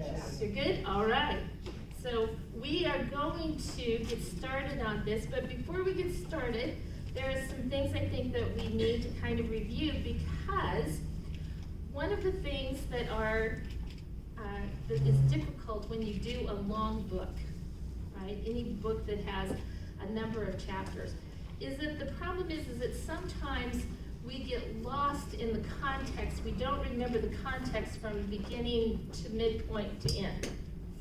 Yes. You're good? All right. So we are going to get started on this, but before we get started, there are some things I think that we need to kind of review, because one of the things that is difficult when you do a long book, right? Any book that has a number of chapters, is that the problem is that sometimes we get lost in the context. We don't remember the context from beginning to midpoint to end,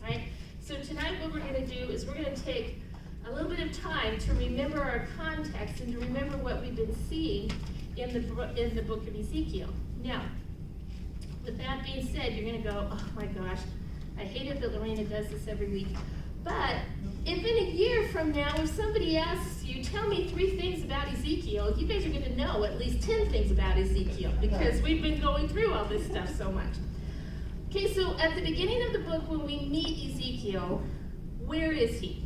right? So tonight what we're going to do is we're going to take a little bit of time to remember our context and to remember what we've been seeing in the book of Ezekiel. Now, with that being said, you're going to go, oh my gosh, I hate it that Lorena does this every week. But if in a year from now, if somebody asks you, tell me 3 things about Ezekiel, you guys are going to know at least 10 things about Ezekiel, because we've been going through all this stuff so much. Okay, so at the beginning of the book, when we meet Ezekiel, where is he?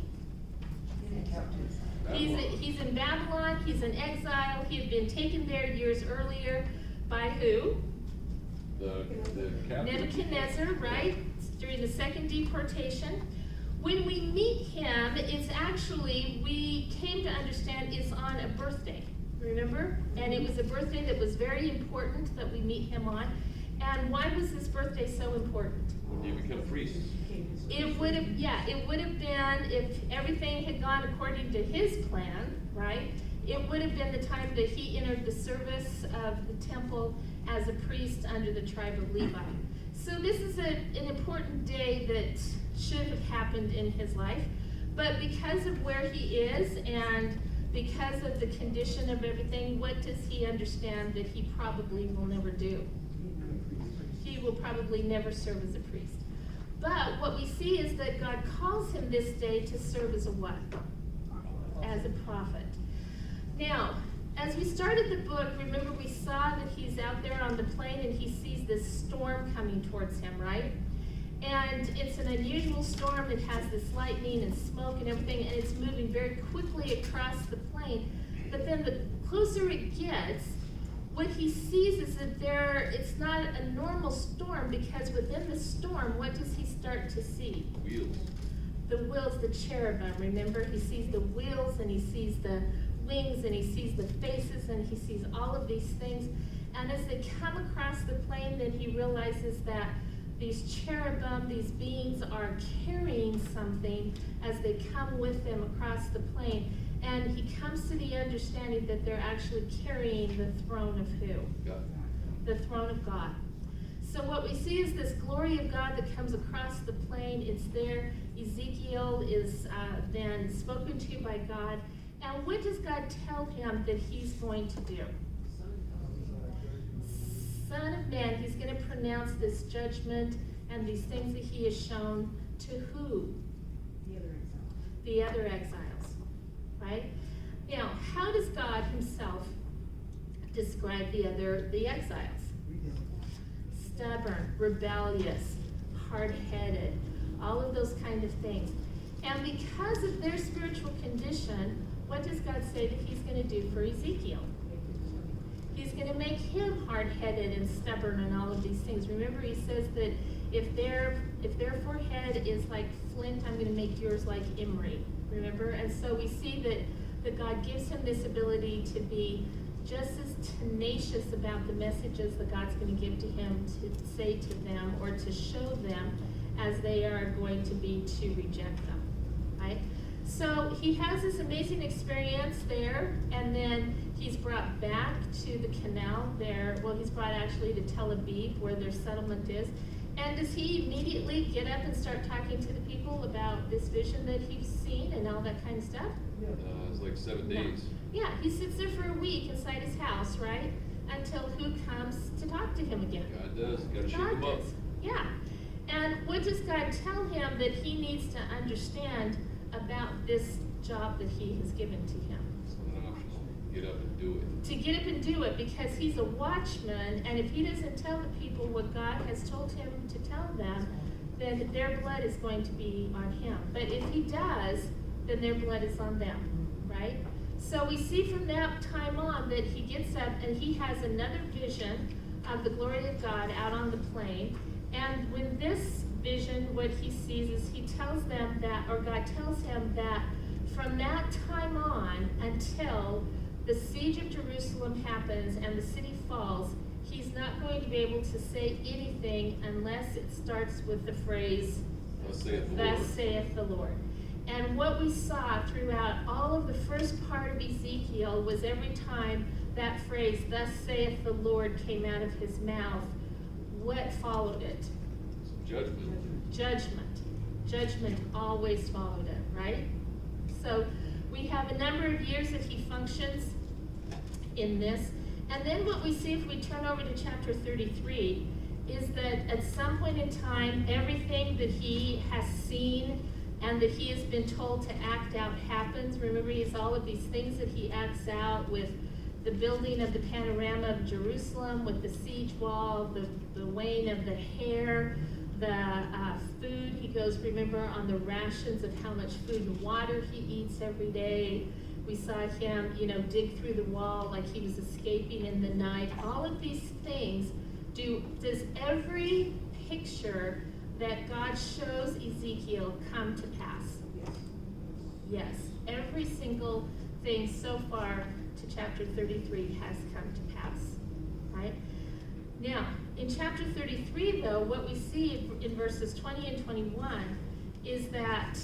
He's in Babylon. He's in exile. He had been taken there years earlier by who? The Nebuchadnezzar, right? During the second deportation. When we meet him, it's actually, we came to understand, it's on a birthday, remember? And it was a birthday that was very important that we meet him on. And why was this birthday so important? When you become priest. It would have been, if everything had gone according to his plan, right? It would have been the time that he entered the service of the temple as a priest under the tribe of Levi. So this is an important day that should have happened in his life, but because of where he is and because of the condition of everything, what does he understand that he probably will never do? He will probably never serve as a priest. But what we see is that God calls him this day to serve as a what? As a prophet. Now, as we started the book, remember we saw that he's out there on the plain and he sees this storm coming towards him, right? And it's an unusual storm. It has this lightning and smoke and everything, and it's moving very quickly across the plain. But then the closer it gets, what he sees is that it's not a normal storm, because within the storm, what does he start to see? Wheels. The wheels, the cherubim, remember? He sees the wheels and he sees the wings and he sees the faces and he sees all of these things. And as they come across the plain, then he realizes that these cherubim, these beings, are carrying something as they come with them across the plain. And he comes to the understanding that they're actually carrying the throne of who? God. The throne of God. So what we see is this glory of God that comes across the plain. It's there. Ezekiel is then spoken to by God. And what does God tell him that he's going to do? Son of man, he's going to pronounce this judgment and these things that he has shown to who? The other exiles, right? Now, how does God himself describe the exiles? Stubborn, rebellious, hard-headed, all of those kind of things. And because of their spiritual condition, what does God say that he's going to do for Ezekiel? He's going to make him hard-headed and stubborn and all of these things. Remember, he says that if their forehead is like flint, I'm going to make yours like emery. Remember? And so we see that God gives him this ability to be just as tenacious about the messages that God's going to give to him to say to them or to show them as they are going to be to reject them, right? So he has this amazing experience there, and then he's brought back to the canal there. Well, he's brought actually to Tel Aviv, where their settlement is. And does he immediately get up and start talking to the people about this vision that he's seen and all that kind of stuff? It's like 7 days. Yeah, he sits there for a week inside his house, right? Until who comes to talk to him again? God does. Got to shake God him up. does. Yeah. And what does God tell him that he needs to understand about this job that he has given to him? Get up and do it. To get up and do it, because he's a watchman, and if he doesn't tell the people what God has told him to tell them, then their blood is going to be on him. But if he does, then their blood is on them, right? So we see from that time on that he gets up and he has another vision of the glory of God out on the plain. And when this vision, what he sees is he tells them that, or God tells him that from that time on until the siege of Jerusalem happens and the city falls, he's not going to be able to say anything unless it starts with the phrase, Thus saith the Lord. Thus saith the Lord. And what we saw throughout all of the first part of Ezekiel was every time that phrase, Thus saith the Lord, came out of his mouth, what followed it? Judgment. Judgment. Judgment always followed it, right? So we have a number of years that he functions in this. And then what we see if we turn over to chapter 33 is that at some point in time, everything that he has seen and that he has been told to act out happens. Remember, he has all of these things that he acts out with the building of the panorama of Jerusalem, with the siege wall, the weighing of the hair, the food. He goes, remember, on the rations of how much food and water he eats every day. We saw him, dig through the wall like he was escaping in the night. All of these things does every picture that God shows Ezekiel come to pass? Yes. Every single thing so far to chapter 33 has come to pass, right? Now, in chapter 33, though, what we see in verses 20 and 21 is that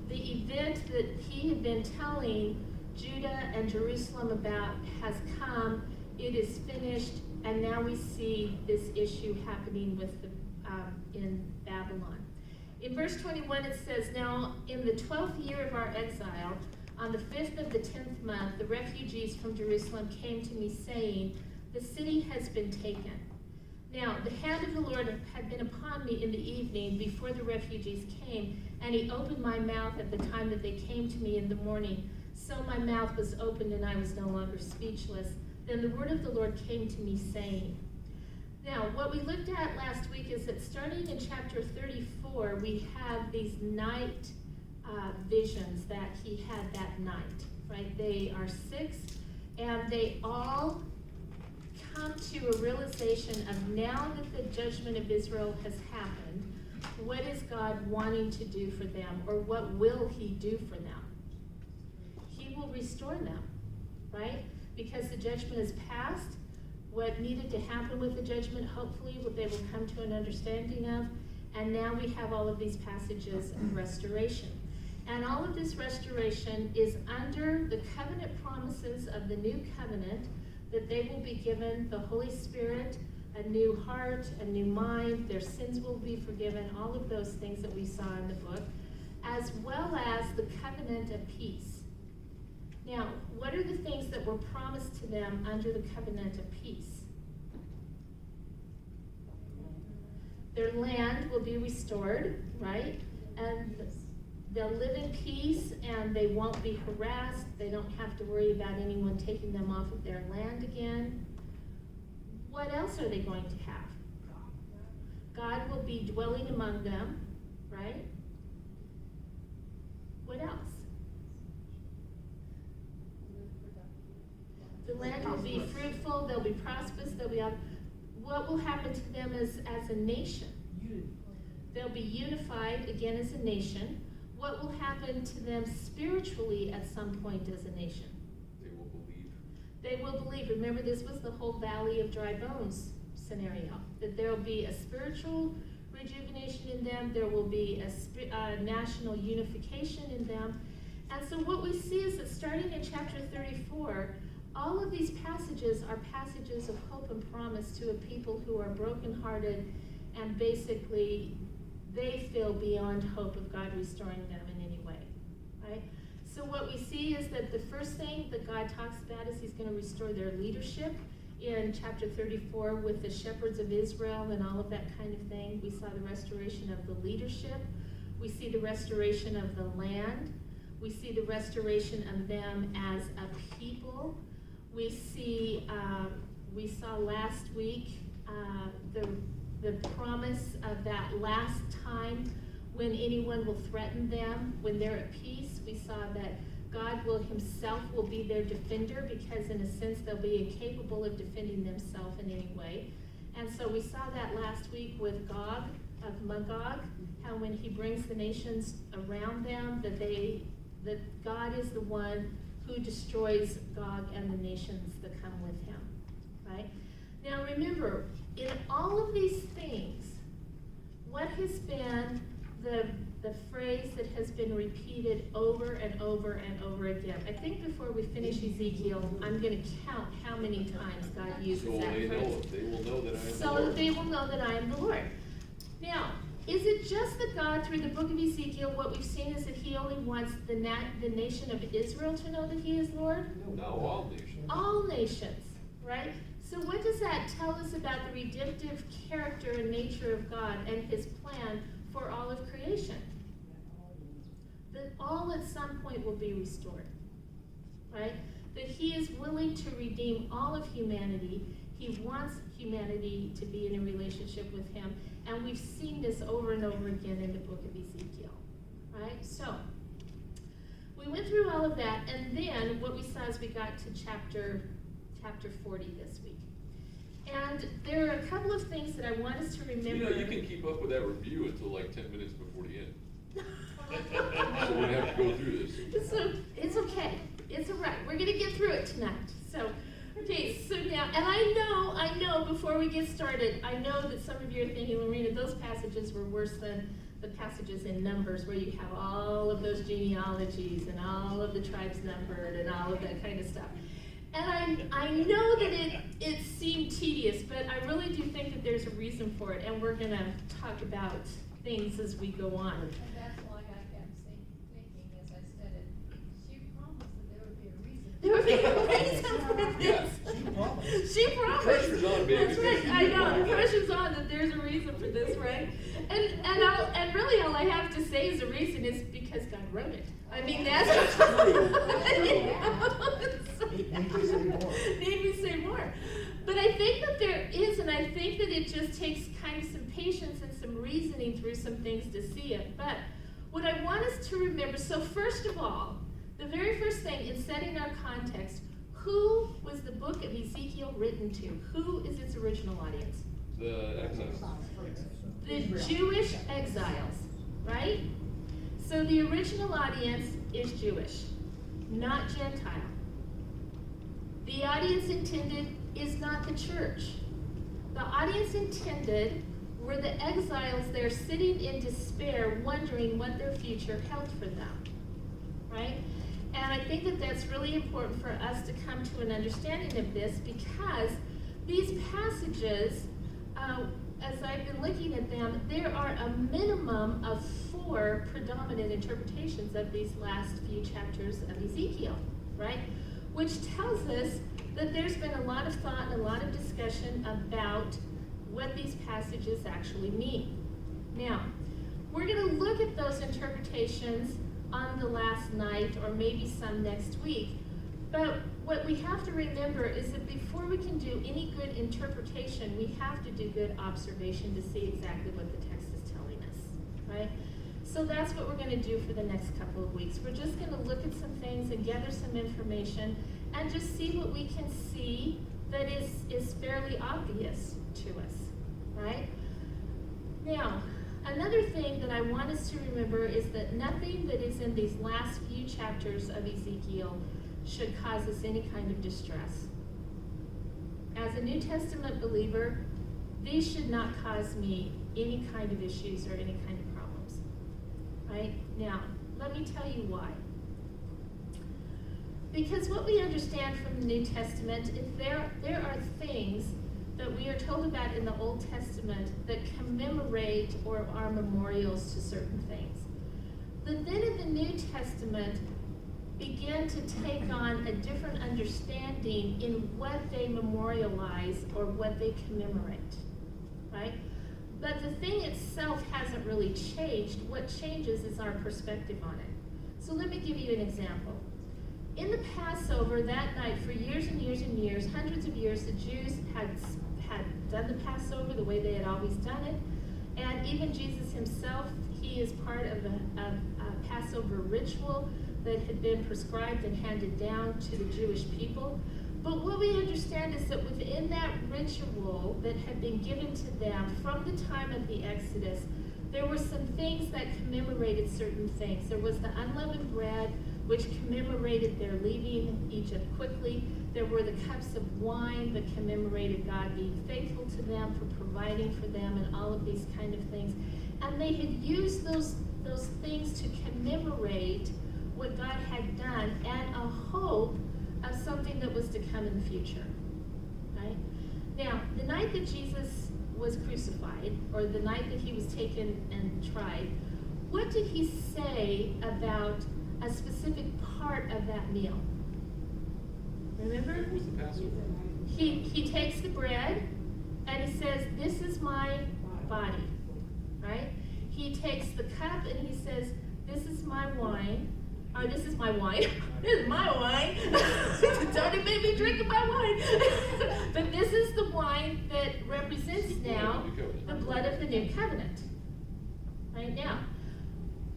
the event that he had been telling Judah and Jerusalem about has come, it is finished, and now we see this issue happening with in Babylon. In verse 21 it says, Now in the 12th year of our exile, on the 5th of the 10th month, the refugees from Jerusalem came to me saying, The city has been taken. Now the hand of the Lord had been upon me in the evening before the refugees came, and he opened my mouth at the time that they came to me in the morning. So my mouth was opened and I was no longer speechless. Then the word of the Lord came to me saying, Now, what we looked at last week is that starting in chapter 34, we have these night visions that he had that night, right? They are 6, and they all come to a realization of now that the judgment of Israel has happened, what is God wanting to do for them, or what will he do for them? He will restore them, right? Because the judgment is passed. What needed to happen with the judgment, hopefully, what they will come to an understanding of. And now we have all of these passages of restoration. And all of this restoration is under the covenant promises of the new covenant, that they will be given the Holy Spirit, a new heart, a new mind, their sins will be forgiven, all of those things that we saw in the book, as well as the covenant of peace. Now, what are the things that were promised to them under the covenant of peace? Their land will be restored, right? And they'll live in peace and they won't be harassed. They don't have to worry about anyone taking them off of their land again. What else are they going to have? God will be dwelling among them, right? What else? The land will be fruitful, they'll be prosperous, what will happen to them as a nation? They'll be unified again as a nation. What will happen to them spiritually at some point as a nation? They will believe. They will believe. Remember, this was the whole valley of dry bones scenario, that there will be a spiritual rejuvenation in them, there will be a national unification in them. And so what we see is that starting in chapter 34, all of these passages are passages of hope and promise to a people who are brokenhearted and basically they feel beyond hope of God restoring them in any way, right? So what we see is that the first thing that God talks about is he's going to restore their leadership in chapter 34 with the shepherds of Israel and all of that kind of thing. We saw the restoration of the leadership. We see the restoration of the land. We see the restoration of them as a people. We see, we saw last week the promise of that last time when anyone will threaten them, when they're at peace. We saw that God himself will be their defender because in a sense they'll be incapable of defending themselves in any way. And so we saw that last week with Gog, of Magog, how when he brings the nations around them, that God is the one who destroys Gog and the nations that come with him, right? Now remember, in all of these things, what has been the phrase that has been repeated over and over and over again? I think before we finish Ezekiel, I'm going to count how many times God uses So that they phrase. will know that I am the So Lord. that they will know that I am the Lord. Now, is it just that God, through the book of Ezekiel, what we've seen is that he only wants the nation of Israel to know that he is Lord? No, all nations. All nations, right? So what does that tell us about the redemptive character and nature of God and his plan for all of creation? That all at some point will be restored, right? That he is willing to redeem all of humanity. He wants humanity to be in a relationship with him. And we've seen this over and over again in the book of Ezekiel, right? So, we went through all of that, and then what we saw is we got to chapter 40 this week. And there are a couple of things that I want us to remember. You know, you can keep up with that review until like 10 minutes before the end. So we don't have to go through this. So, it's okay. It's all right. We're going to get through it tonight. So, okay, so now, and I know, before we get started, I know that some of you are thinking, Lorena, those passages were worse than the passages in Numbers where you have all of those genealogies and all of the tribes numbered and all of that kind of stuff. And I know that it seemed tedious, but I really do think that there's a reason for it, and we're going to talk about things as we go on. And that's why I kept thinking as I studied, she promised that there would be a reason. There would be a reason for this. Yeah. She promised. pressure's on, baby. That's right. I know, the pressure's on that there's a reason for this, right? And really all I have to say is the reason is because God wrote it. I mean, that's true. Need me say more. But I think that there is, and I think that it just takes kind of some patience and some reasoning through some things to see it. But what I want us to remember, so first of all, the very first thing in setting our context, who was the book of Ezekiel written to? Who is its original audience? The exiles. The Jewish exiles, right? So the original audience is Jewish, not Gentile. The audience intended is not the church. The audience intended were the exiles there sitting in despair, wondering what their future held for them, right? And I think that that's really important for us to come to an understanding of this, because these passages, as I've been looking at them, there are a minimum of 4 predominant interpretations of these last few chapters of Ezekiel, right? Which tells us that there's been a lot of thought and a lot of discussion about what these passages actually mean. Now, we're going to look at those interpretations on the last night or maybe some next week. But what we have to remember is that before we can do any good interpretation, we have to do good observation to see exactly what the text is telling us, right? So that's what we're going to do for the next couple of weeks. We're just going to look at some things and gather some information and just see what we can see that is fairly obvious to us, right? Now, another thing that I want us to remember is that nothing that is in these last few chapters of Ezekiel should cause us any kind of distress. As a New Testament believer, these should not cause me any kind of issues or any kind of problems. Right? Now, let me tell you why. Because what we understand from the New Testament is there are things that we are told about in the Old Testament that commemorate or are memorials to certain things. But then in the New Testament, begin to take on a different understanding in what they memorialize or what they commemorate, right? But the thing itself hasn't really changed. What changes is our perspective on it. So let me give you an example. In the Passover that night, for years and years and years, hundreds of years, the Jews had done the Passover the way they had always done it. And even Jesus himself, he is part of a Passover ritual that had been prescribed and handed down to the Jewish people. But what we understand is that within that ritual that had been given to them from the time of the Exodus, there were some things that commemorated certain things. There was the unleavened bread, which commemorated their leaving Egypt quickly. There were the cups of wine that commemorated God being faithful to them, for providing for them, and all of these kind of things. And they had used those things to commemorate what God had done and a hope of something that was to come in the future, right? Now, the night that Jesus was crucified, or the night that he was taken and tried, what did he say about a specific part of that meal? Remember? It was the Passover. He takes the bread and he says, "This is my body," right? He takes the cup and he says, "This is my wine." Or this is my wine. This is my wine. Don't even make me drink my wine. But this is the wine that represents now the blood of the new covenant. Right now,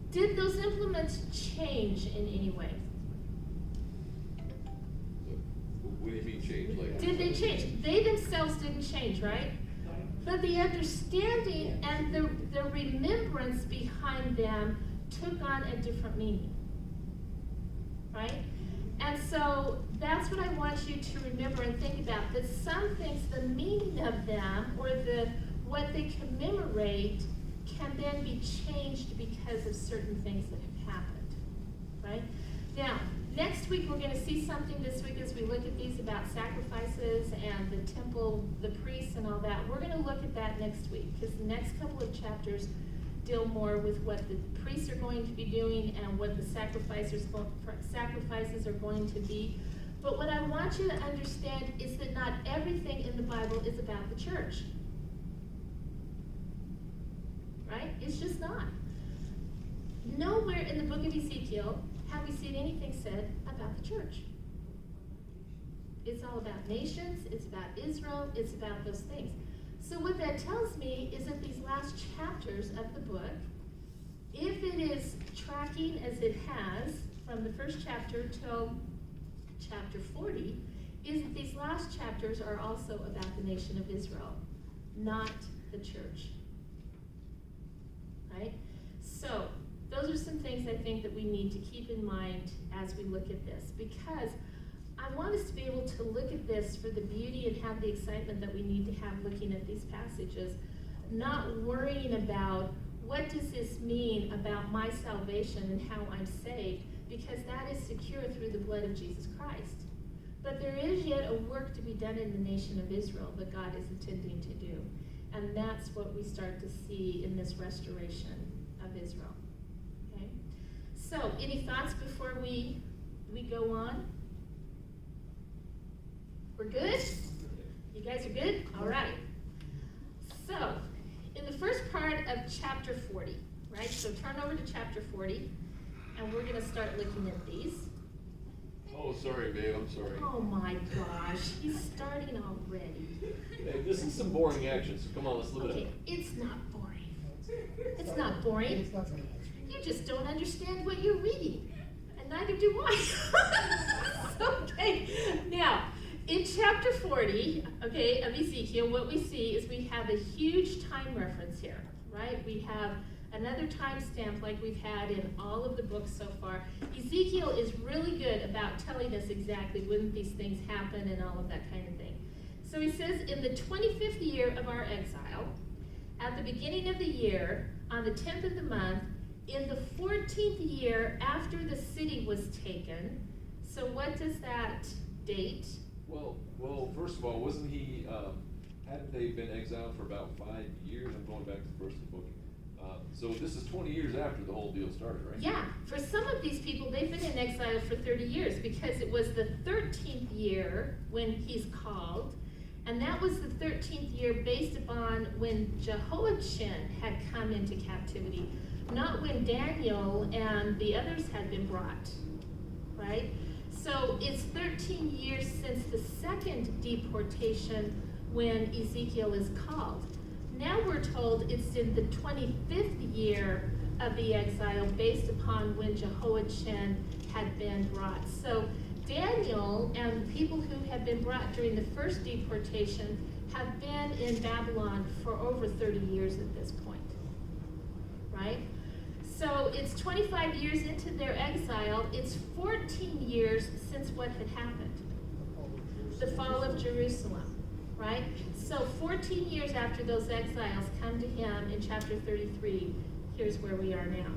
did those implements change in any way? What do you mean change? Like, Did they change? They themselves didn't change, right? But the understanding and the remembrance behind them took on a different meaning. Right? And so that's what I want you to remember and think about, that some things, the meaning of them, or what they commemorate, can then be changed because of certain things that have happened. Right? Now, next week we're going to see something this week as we look at these about sacrifices and the temple, the priests and all that. We're going to look at that next week, because the next couple of chapters deal more with what the priests are going to be doing and what the sacrifices are going to be. But what I want you to understand is that not everything in the Bible is about the church. Right? It's just not. Nowhere in the book of Ezekiel have we seen anything said about the church. It's all about nations, it's about Israel, it's about those things. So what that tells me is that these last chapters of the book, if it is tracking as it has from the first chapter till chapter 40, is that these last chapters are also about the nation of Israel, not the church. Right? So those are some things I think that we need to keep in mind as we look at this, because I want us to be able to look at this for the beauty and have the excitement that we need to have looking at these passages, not worrying about what does this mean about my salvation and how I'm saved, because that is secure through the blood of Jesus Christ. But there is yet a work to be done in the nation of Israel that God is intending to do. And that's what we start to see in this restoration of Israel. Okay? So, any thoughts before we go on? We're good? You guys are good? All right. So, in the first part of chapter 40, right? So turn over to chapter 40, and we're going to start looking at these. oh, sorry, babe, I'm sorry. Oh my gosh, he's starting already. Hey, this is some boring action, so come on, let's live it Okay, up. it's not boring. It's not boring. You just don't understand what you're reading, and neither do I. Okay, now, in chapter 40, okay, of Ezekiel, what we see is we have a huge time reference here, right? We have another timestamp like we've had in all of the books so far. Ezekiel is really good about telling us exactly when these things happen and all of that kind of thing. So he says, in the 25th year of our exile, at the beginning of the year, on the 10th of the month, in the 14th year after the city was taken. So what does that date? Well, first of all, wasn't he, hadn't they been exiled for about 5 years? I'm going back to the first book. So this is 20 years after the whole deal started, right? Yeah, for some of these people, they've been in exile for 30 years because it was the 13th year when he's called, and that was the 13th year based upon when Jehoiachin had come into captivity, not when Daniel and the others had been brought, right? So it's 13 years since the second deportation when Ezekiel is called. Now we're told it's in the 25th year of the exile based upon when Jehoiachin had been brought. So Daniel and the people who had been brought during the first deportation have been in Babylon for over 30 years at this point, right? So it's 25 years into their exile. It's 14 years since what had happened, the fall of Jerusalem, right? So 14 years after those exiles come to him in chapter 33, here's where we are now.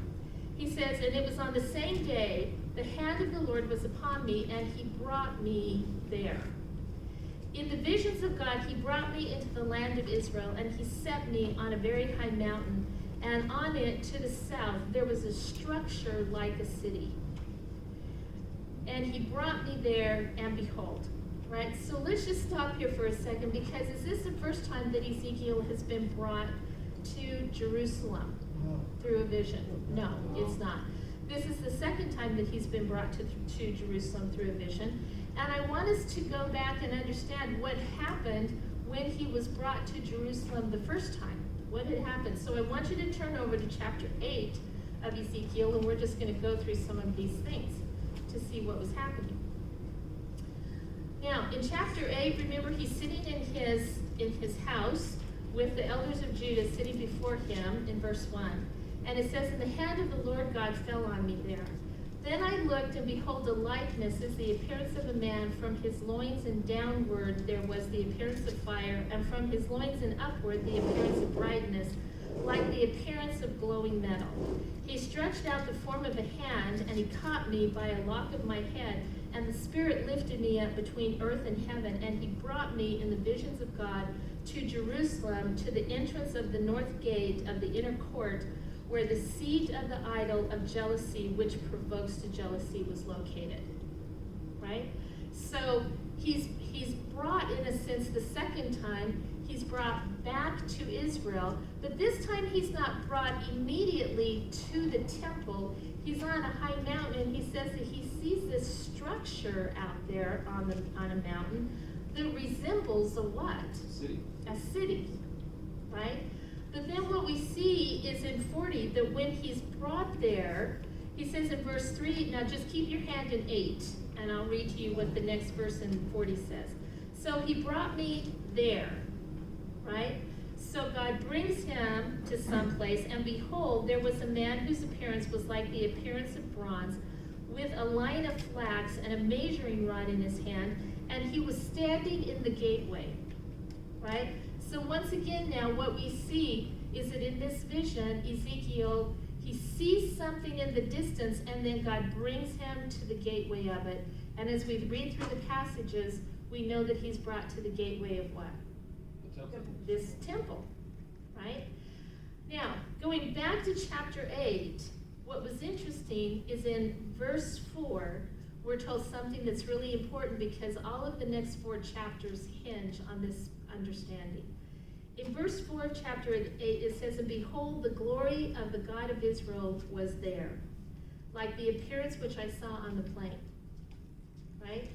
He says, and it was on the same day, the hand of the Lord was upon me, and he brought me there. In the visions of God, he brought me into the land of Israel, and he set me on a very high mountain, and on it to the south there was a structure like a city. And he brought me there, and behold. Right? So let's just stop here for a second, because is this the first time that Ezekiel has been brought to Jerusalem through a vision? No, it's not. This is the second time that he's been brought to Jerusalem through a vision. And I want us to go back and understand what happened when he was brought to Jerusalem the first time. What had happened? So I want you to turn over to chapter 8 of Ezekiel, and we're just going to go through some of these things to see what was happening. Now, in chapter 8, remember he's sitting in his house with the elders of Judah sitting before him in verse 1. And it says, and the hand of the Lord God fell on me there. Then I looked, and behold, a likeness as the appearance of a man. From his loins and downward there was the appearance of fire, and from his loins and upward the appearance of brightness, like the appearance of glowing metal. He stretched out the form of a hand, and he caught me by a lock of my head, and the Spirit lifted me up between earth and heaven, and he brought me in the visions of God to Jerusalem, to the entrance of the north gate of the inner court, where the seat of the idol of jealousy, which provokes to jealousy, was located. Right? So he's brought, in a sense, the second time, he's brought back to Israel, but this time he's not brought immediately to the temple. He's on a high mountain, and he says that he sees this structure out there on a mountain that resembles a what? City. A city, right? But then what we see is in 40 that when he's brought there, he says in verse 3, now just keep your hand in 8, and I'll read to you what the next verse in 40 says. So he brought me there, right? So God brings him to some place, and behold, there was a man whose appearance was like the appearance of bronze, with a line of flax and a measuring rod in his hand, and he was standing in the gateway, right? So once again now what we see is that in this vision, Ezekiel, he sees something in the distance, and then God brings him to the gateway of it. And as we read through the passages, we know that he's brought to the gateway of what? The temple. This temple, right? Now, going back to chapter 8, what was interesting is in verse 4, we're told something that's really important, because all of the next 4 chapters hinge on this understanding. In verse 4 of chapter 8, it says, and behold, the glory of the God of Israel was there, like the appearance which I saw on the plain. Right?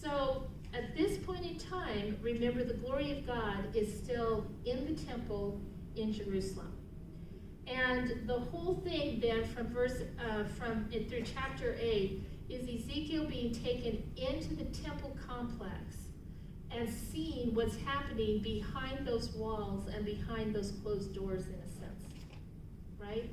So, at this point in time, remember the glory of God is still in the temple in Jerusalem. And the whole thing then through chapter 8 is Ezekiel being taken into the temple complex and seeing what's happening behind those walls and behind those closed doors, in a sense, right?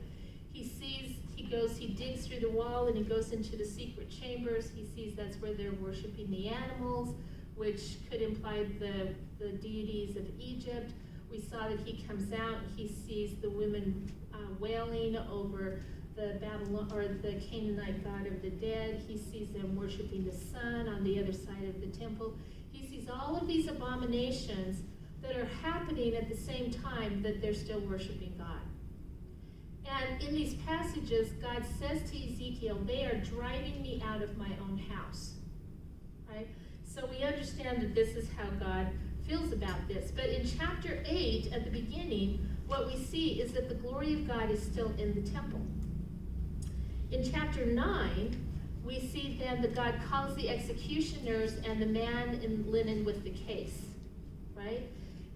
He digs through the wall, and he goes into the secret chambers. He sees that's where they're worshiping the animals, which could imply the deities of Egypt. We saw that he comes out, he sees the women wailing over the Canaanite god of the dead. He sees them worshiping the sun on the other side of the temple. He sees all of these abominations that are happening at the same time that they're still worshiping God. And in these passages, God says to Ezekiel, they are driving me out of my own house, right? So we understand that this is how God feels about this. But in chapter 8, at the beginning, what we see is that the glory of God is still in the temple. In chapter 9, we see then that God calls the executioners and the man in linen with the case, right?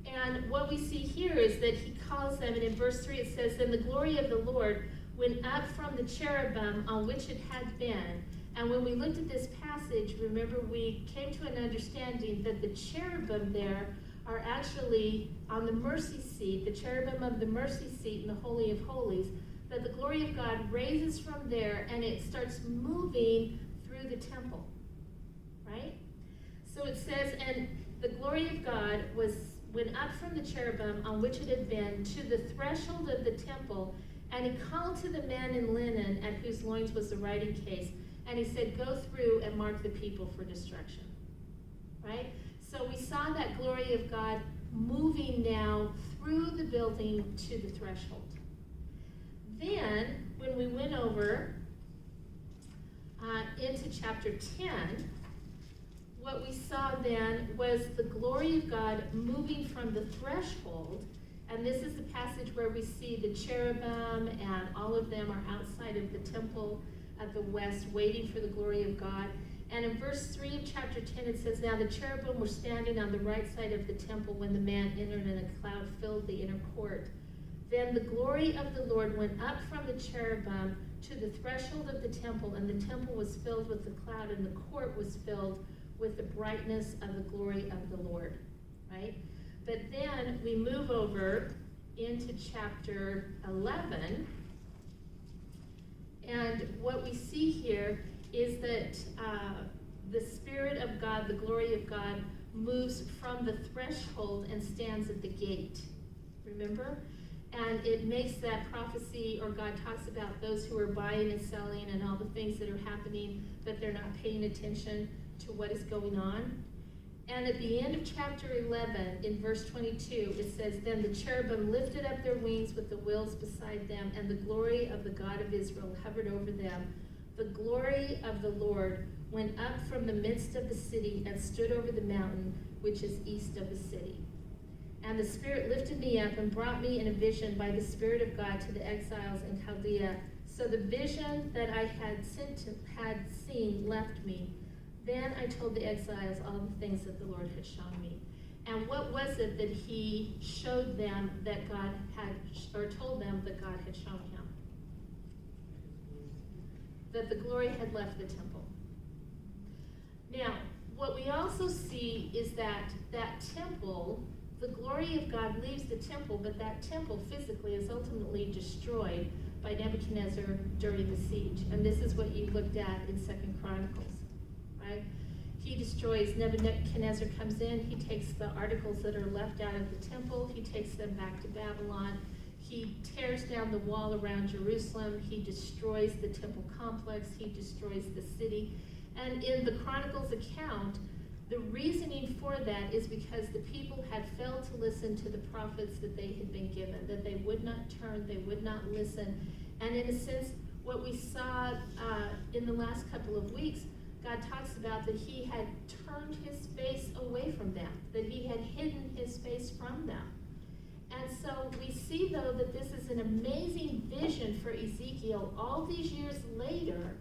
And what we see here is that he calls them, and in verse 3 it says, then the glory of the Lord went up from the cherubim on which it had been, And when we looked at this passage, remember we came to an understanding that the cherubim there are actually on the mercy seat, the cherubim of the mercy seat in the Holy of Holies, that the glory of God raises from there and it starts moving through the temple, right? So it says, and the glory of God went up from the cherubim on which it had been to the threshold of the temple, and he called to the man in linen at whose loins was the writing case, and he said, go through and mark the people for destruction, right? So we saw that glory of God moving now through the building to the threshold. Then, when we went over into chapter 10, what we saw then was the glory of God moving from the threshold, and this is the passage where we see the cherubim and all of them are outside of the temple at the west, waiting for the glory of God. And in verse 3 of chapter 10, it says, now the cherubim were standing on the right side of the temple when the man entered, and a cloud filled the inner court. Then the glory of the Lord went up from the cherubim to the threshold of the temple, and the temple was filled with the cloud, and the court was filled with the brightness of the glory of the Lord, right? But then we move over into chapter 11, and what we see here is that the Spirit of God, the glory of God, moves from the threshold and stands at the gate. Remember? And it makes that prophecy, or God talks about those who are buying and selling and all the things that are happening, that they're not paying attention to what is going on. And at the end of chapter 11, in verse 22, it says, then the cherubim lifted up their wings with the wheels beside them, and the glory of the God of Israel hovered over them. The glory of the Lord went up from the midst of the city and stood over the mountain, which is east of the city. And the Spirit lifted me up and brought me in a vision by the Spirit of God to the exiles in Chaldea. So the vision that I had seen left me. Then I told the exiles all the things that the Lord had shown me. And what was it that he showed them that God had, or told them that God had shown him? That the glory had left the temple. Now, what we also see is that that temple, the glory of God leaves the temple, but that temple physically is ultimately destroyed by Nebuchadnezzar during the siege. And this is what you looked at in 2 Chronicles. Right? He destroys, Nebuchadnezzar comes in, he takes the articles that are left out of the temple, he takes them back to Babylon, he tears down the wall around Jerusalem, he destroys the temple complex, he destroys the city. And in the Chronicles account, the reasoning for that is because the people had failed to listen to the prophets that they had been given, that they would not turn, they would not listen. And in a sense, what we saw in the last couple of weeks, God talks about that he had turned his face away from them, that he had hidden his face from them. And so we see, though, that this is an amazing vision for Ezekiel all these years later,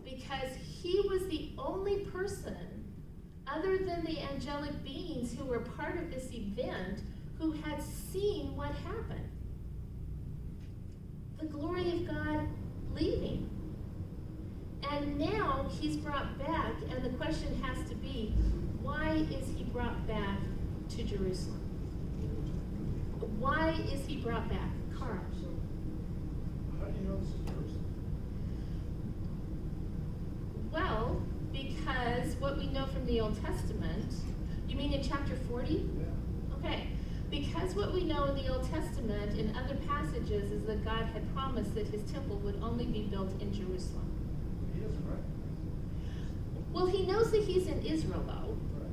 because he was the only person, other than the angelic beings who were part of this event, who had seen what happened. The glory of God leaving. And now he's brought back, and the question has to be, why is he brought back to Jerusalem? Why is he brought back? Carl. So, how do you know this is Jerusalem? Well, because what we know from the Old Testament, you mean in chapter 40? Yeah. Okay. Because what we know in the Old Testament, in other passages, is that God had promised that his temple would only be built in Jerusalem. He doesn't recognize Well, he knows that he's in Israel, though. it. Right.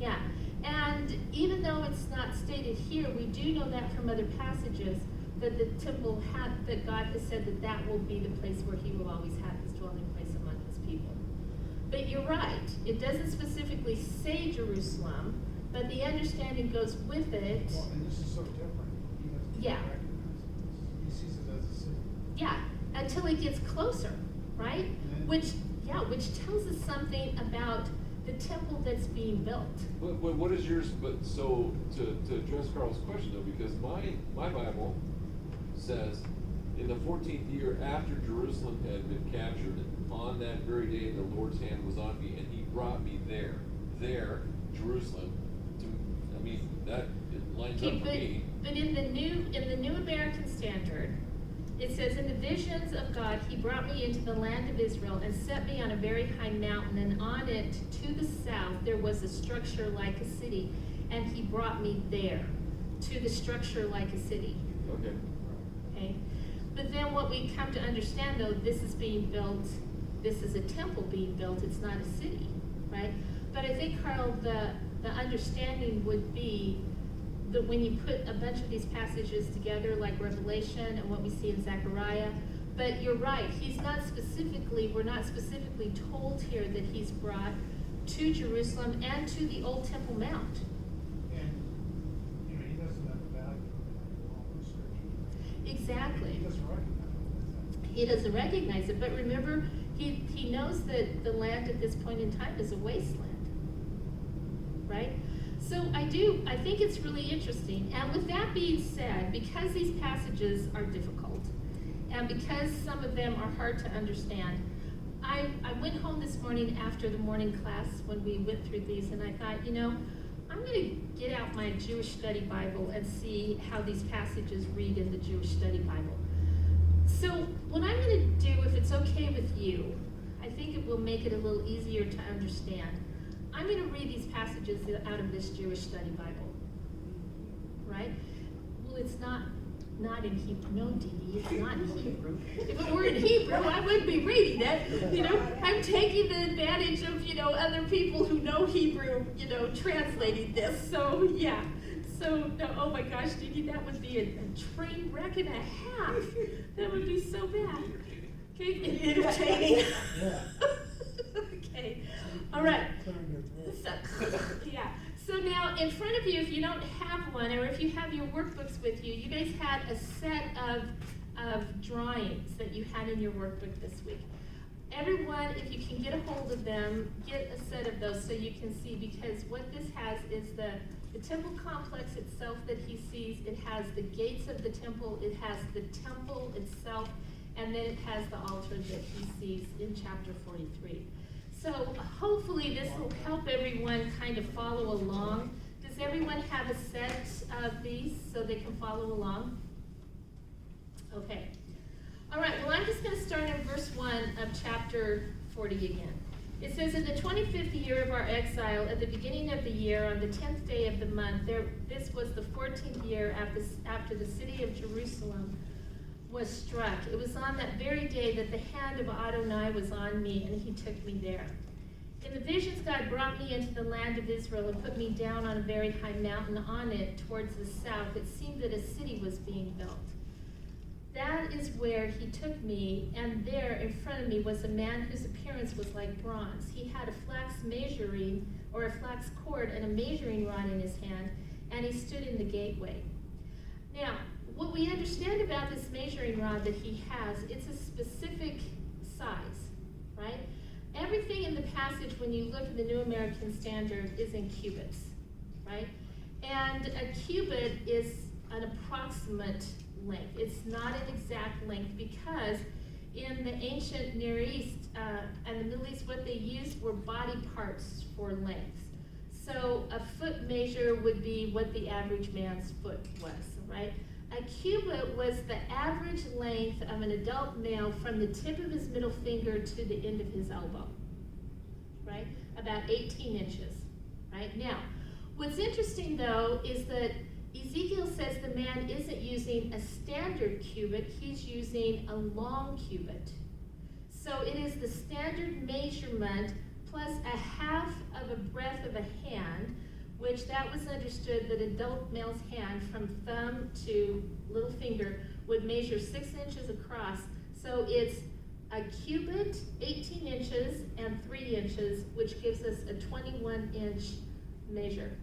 Yeah. And even though it's not stated here, we do know that from other passages that the temple that God has said that that will be the place where he will always have his dwelling place among his people. But you're right. It doesn't specifically say Jerusalem, but the understanding goes with it. Well, and this is so different. He doesn't Yeah. recognize it. He sees it as a city. Yeah, until he gets closer, right? Which tells us something about the temple that's being built. But what is yours? But so to address Carl's question though, because my Bible says In the 14th year after Jerusalem had been captured, on that very day the Lord's hand was on me, and he brought me there, Jerusalem, that it lines up for me. But in the New American Standard, it says, in the visions of God, he brought me into the land of Israel and set me on a very high mountain, and on it to the south there was a structure like a city, and he brought me there, to the structure like a city. Okay. Okay? But then what we come to understand, though, this is being built, this is a temple being built, it's not a city, right? But I think, Carl, the understanding would be that when you put a bunch of these passages together, like Revelation and what we see in Zechariah, but you're right, we're not specifically told here that he's brought to Jerusalem and to the old Temple Mount. And, he doesn't have the value of all the scripture. Exactly. He doesn't recognize that. He doesn't recognize it, but remember, he knows that the land at this point in time is a wasteland, right? So I think it's really interesting. And with that being said, because these passages are difficult, and because some of them are hard to understand, I went home this morning after the morning class when we went through these, and I thought, I'm going to get out my Jewish Study Bible and see how these passages read in the Jewish Study Bible. So what I'm going to do, if it's okay with you, I think it will make it a little easier to understand. I'm going to read these passages out of this Jewish Study Bible, right? Well, it's not in Hebrew. No, Dee Dee, it's not in Hebrew. If it were in Hebrew, I would be reading it. I'm taking the advantage of, other people who know Hebrew, translating this. So, yeah. So, no, oh my gosh, Dee Dee, that would be a train wreck and a half. That would be so bad. Okay, entertaining. Yeah. Okay, all right. So now in front of you, if you don't have one, or if you have your workbooks with you, you guys had a set of drawings that you had in your workbook this week. Everyone, if you can get a hold of them, get a set of those so you can see, because what this has is the temple complex itself that he sees. It has the gates of the temple, it has the temple itself, and then it has the altar that he sees in chapter 43. So hopefully this will help everyone kind of follow along. Does everyone have a set of these so they can follow along? Okay. All right, well, I'm just going to start in verse 1 of chapter 40 again. It says, in the 25th year of our exile, at the beginning of the year, on the 10th day of the month, this was the 14th year after the city of Jerusalem was struck. It was on that very day that the hand of Adonai was on me, and he took me there. In the visions, God brought me into the land of Israel and put me down on a very high mountain. On it, towards the south, it seemed that a city was being built. That is where he took me, and there in front of me was a man whose appearance was like bronze. He had a flax cord and a measuring rod in his hand, and he stood in the gateway. Now, what we understand about this measuring rod that he has, it's a specific size, right? Everything in the passage, when you look at the New American Standard, is in cubits, right? And a cubit is an approximate length. It's not an exact length, because in the ancient Near East and the Middle East, what they used were body parts for lengths. So a foot measure would be what the average man's foot was, right? A cubit was the average length of an adult male from the tip of his middle finger to the end of his elbow, right? About 18 inches, right? Now, what's interesting, though, is that Ezekiel says the man isn't using a standard cubit, he's using a long cubit. So it is the standard measurement plus a half of a breadth of a hand, which that was understood that adult male's hand from thumb to little finger would measure 6 inches across. So it's a cubit, 18 inches, and 3 inches, which gives us a 21-inch measure,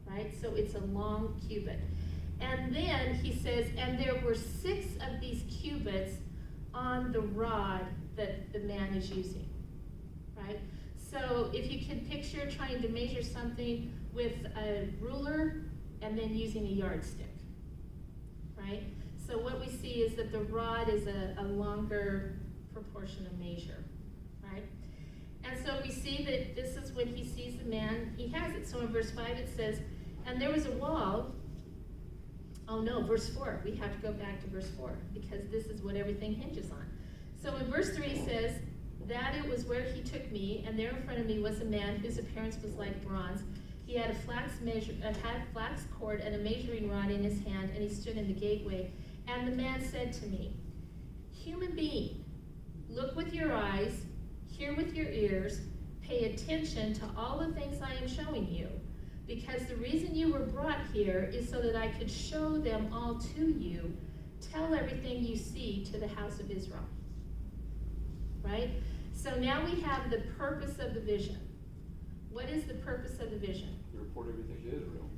right? So it's a long cubit. And then he says, and there were 6 of these cubits on the rod that the man is using, right? So if you can picture trying to measure something with a ruler and then using a yardstick, right? So what we see is that the rod is a longer proportion of measure, right? And so we see that this is when he sees the man, he has it. So in verse 5 it says, and there was a wall. Oh no, verse 4. We have to go back to verse 4 because this is what everything hinges on. So in verse 3 it says, that it was where he took me, and there in front of me was a man whose appearance was like bronze. He had a flax cord and a measuring rod in his hand, and he stood in the gateway. And the man said to me, human being, look with your eyes, hear with your ears, pay attention to all the things I am showing you, because the reason you were brought here is so that I could show them all to you. Tell everything you see to the house of Israel. Right? So now we have the purpose of the vision. What is the purpose of the vision? To report everything to Israel.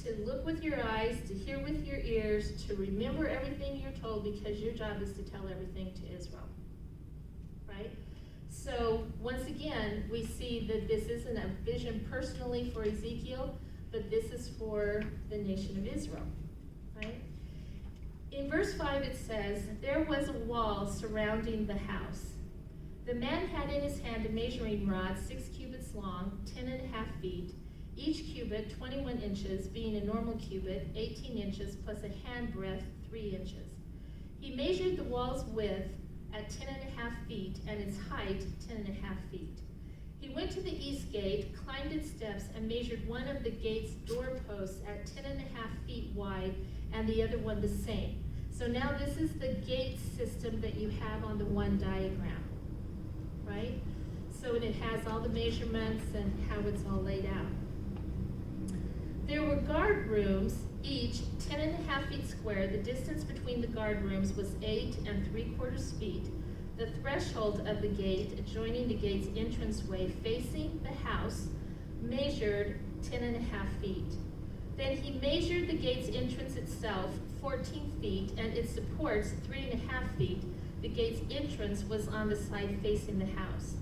To look with your eyes, to hear with your ears, to remember everything you're told, because your job is to tell everything to Israel. Right? So once again, we see that this isn't a vision personally for Ezekiel, but this is for the nation of Israel. Right? In verse 5 it says, there was a wall surrounding the house. The man had in his hand a measuring rod 6 cubits long, 10.5 feet, each cubit 21 inches, being a normal cubit, 18 inches, plus a hand breadth, 3 inches. He measured the wall's width at 10.5 feet, and its height 10.5 feet. He went to the east gate, climbed its steps, and measured one of the gate's doorposts at 10.5 feet wide, and the other one the same. So now this is the gate system that you have on the one diagram, right? So it has all the measurements and how it's all laid out. There were guard rooms, each 10.5 feet square. The distance between the guard rooms was 8 3/4 feet. The threshold of the gate adjoining the gate's entranceway facing the house measured 10.5 feet. Then he measured the gate's entrance itself 14 feet and its supports 3.5 feet. The gate's entrance was on the side facing the house.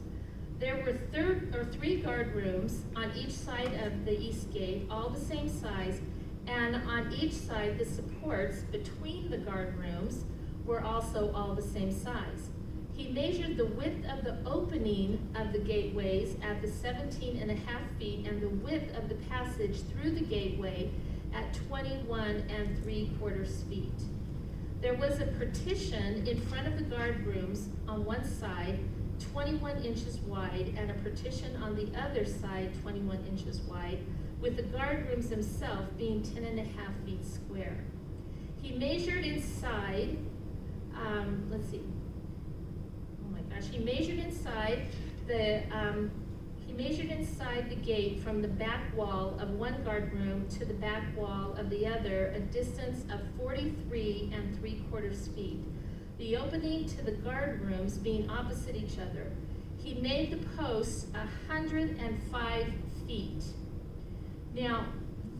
There were 3 guard rooms on each side of the east gate, all the same size, and on each side the supports between the guard rooms were also all the same size. He measured the width of the opening of the gateways at the 17.5 feet and the width of the passage through the gateway at 21 3/4 feet. There was a partition in front of the guard rooms on one side, 21 inches wide, and a partition on the other side, 21 inches wide, with the guard rooms themselves being 10.5 feet square. He measured inside, he measured inside the gate from the back wall of one guard room to the back wall of the other, a distance of 43 3/4 feet. The opening to the guard rooms being opposite each other. He made the posts 105 feet. Now,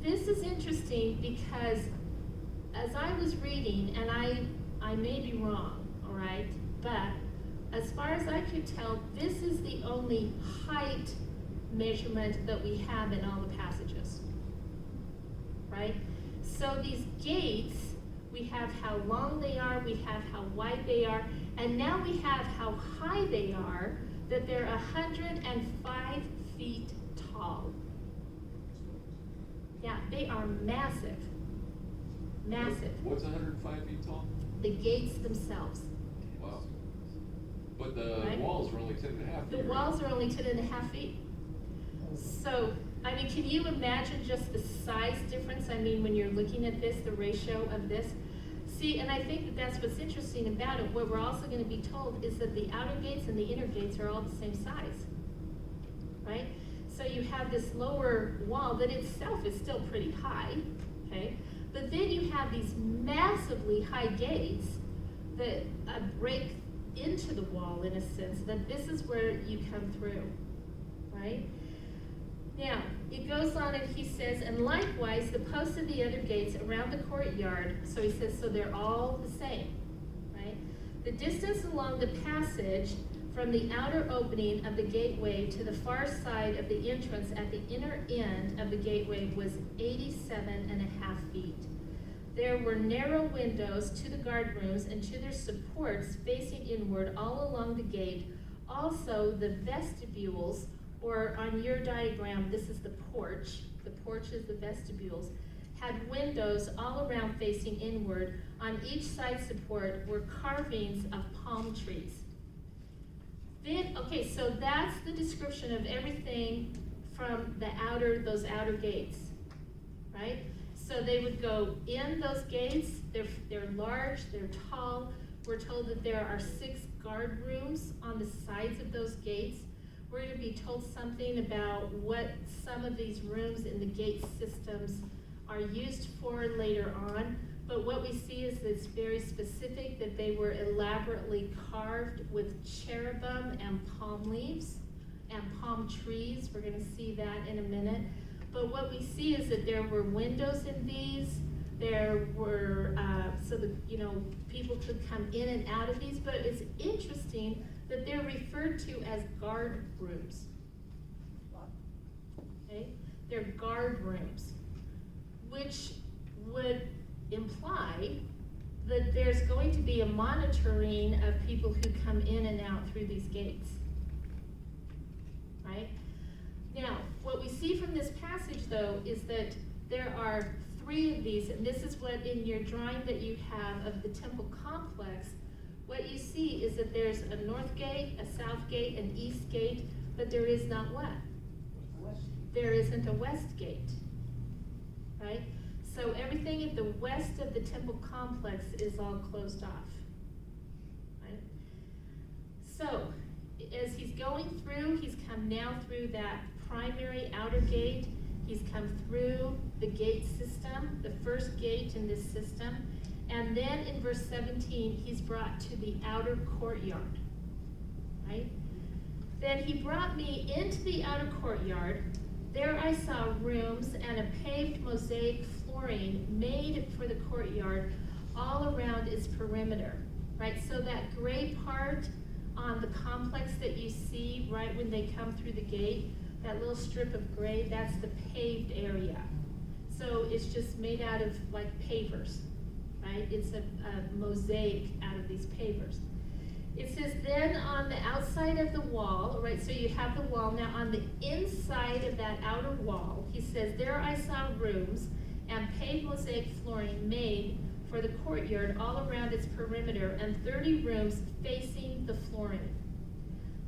this is interesting because as I was reading, and I may be wrong, all right, but as far as I could tell, this is the only height measurement that we have in all the passages, right? So these gates, we have how long they are, we have how wide they are, and now we have how high they are, that they're 105 feet tall. Yeah, they are massive. Massive. What's 105 feet tall? The gates themselves. Wow. But the Right. walls are only 10.5 feet. The right? walls are only 10.5 feet. So, I mean, can you imagine just the size difference? I mean, when you're looking at this, the ratio of this. See, and I think that that's what's interesting about it. What we're also going to be told is that the outer gates and the inner gates are all the same size, right? So you have this lower wall that itself is still pretty high, okay? But then you have these massively high gates that break into the wall in a sense, that this is where you come through, right? Now, it goes on and he says, and likewise the posts of the other gates around the courtyard, so he says, so they're all the same, right? The distance along the passage from the outer opening of the gateway to the far side of the entrance at the inner end of the gateway was 87.5 feet. There were narrow windows to the guard rooms and to their supports facing inward all along the gate. Also, the vestibules, or on your diagram, this is the porch. The porch is the vestibules, had windows all around facing inward. On each side support were carvings of palm trees. Then, okay, so that's the description of everything from those outer gates, right? So they would go in those gates. They're large, they're tall. We're told that there are 6 guard rooms on the sides of those gates. We're going to be told something about what some of these rooms in the gate systems are used for later on. But what we see is it's very specific that they were elaborately carved with cherubim and palm leaves and palm trees. We're going to see that in a minute. But what we see is that there were windows in these. There were, so that, people could come in and out of these. But it's interesting that they're referred to as guard rooms. Okay? They're guard rooms, which would imply that there's going to be a monitoring of people who come in and out through these gates. Right? Now, what we see from this passage, though, is that there are 3 of these, and this is what in your drawing that you have of the temple complex, what you see is that there's a north gate, a south gate, an east gate, but there is not what? There isn't a west gate, right? So everything at the west of the temple complex is all closed off, right? So, as he's going through, he's come now through that primary outer gate. He's come through the gate system, the first gate in this system. And then in verse 17, he's brought to the outer courtyard, right? Then he brought me into the outer courtyard. There I saw rooms and a paved mosaic flooring made for the courtyard all around its perimeter, right? So that gray part on the complex that you see right when they come through the gate, that little strip of gray, that's the paved area. So it's just made out of like pavers, right? It's a mosaic out of these pavers. It says, then on the outside of the wall, right, so you have the wall. Now on the inside of that outer wall, he says, there I saw rooms and paved mosaic flooring made for the courtyard all around its perimeter, and 30 rooms facing the flooring.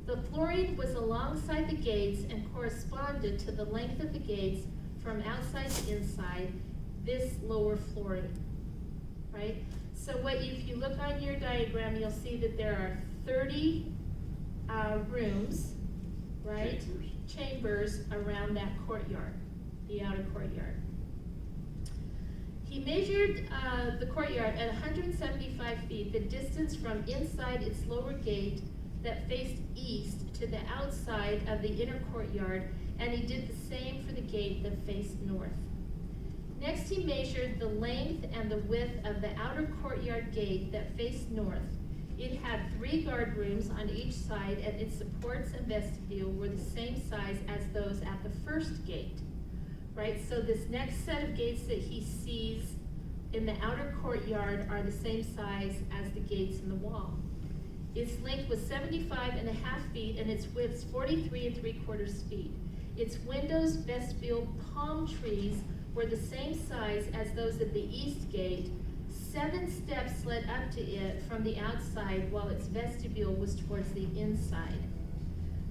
The flooring was alongside the gates and corresponded to the length of the gates from outside to inside, this lower flooring, right? So if you look on your diagram, you'll see that there are 30 rooms, right? Chambers around that courtyard, the outer courtyard. He measured the courtyard at 175 feet, the distance from inside its lower gate that faced east to the outside of the inner courtyard, and he did the same for the gate that faced north. Next he measured the length and the width of the outer courtyard gate that faced north. It had 3 guard rooms on each side, and its supports and vestibule were the same size as those at the first gate. Right, so this next set of gates that he sees in the outer courtyard are the same size as the gates in the wall. Its length was 75.5 feet, and its width 43 3/4 feet. Its windows, vestibule, palm trees were the same size as those at the east gate. 7 steps led up to it from the outside, while its vestibule was towards the inside.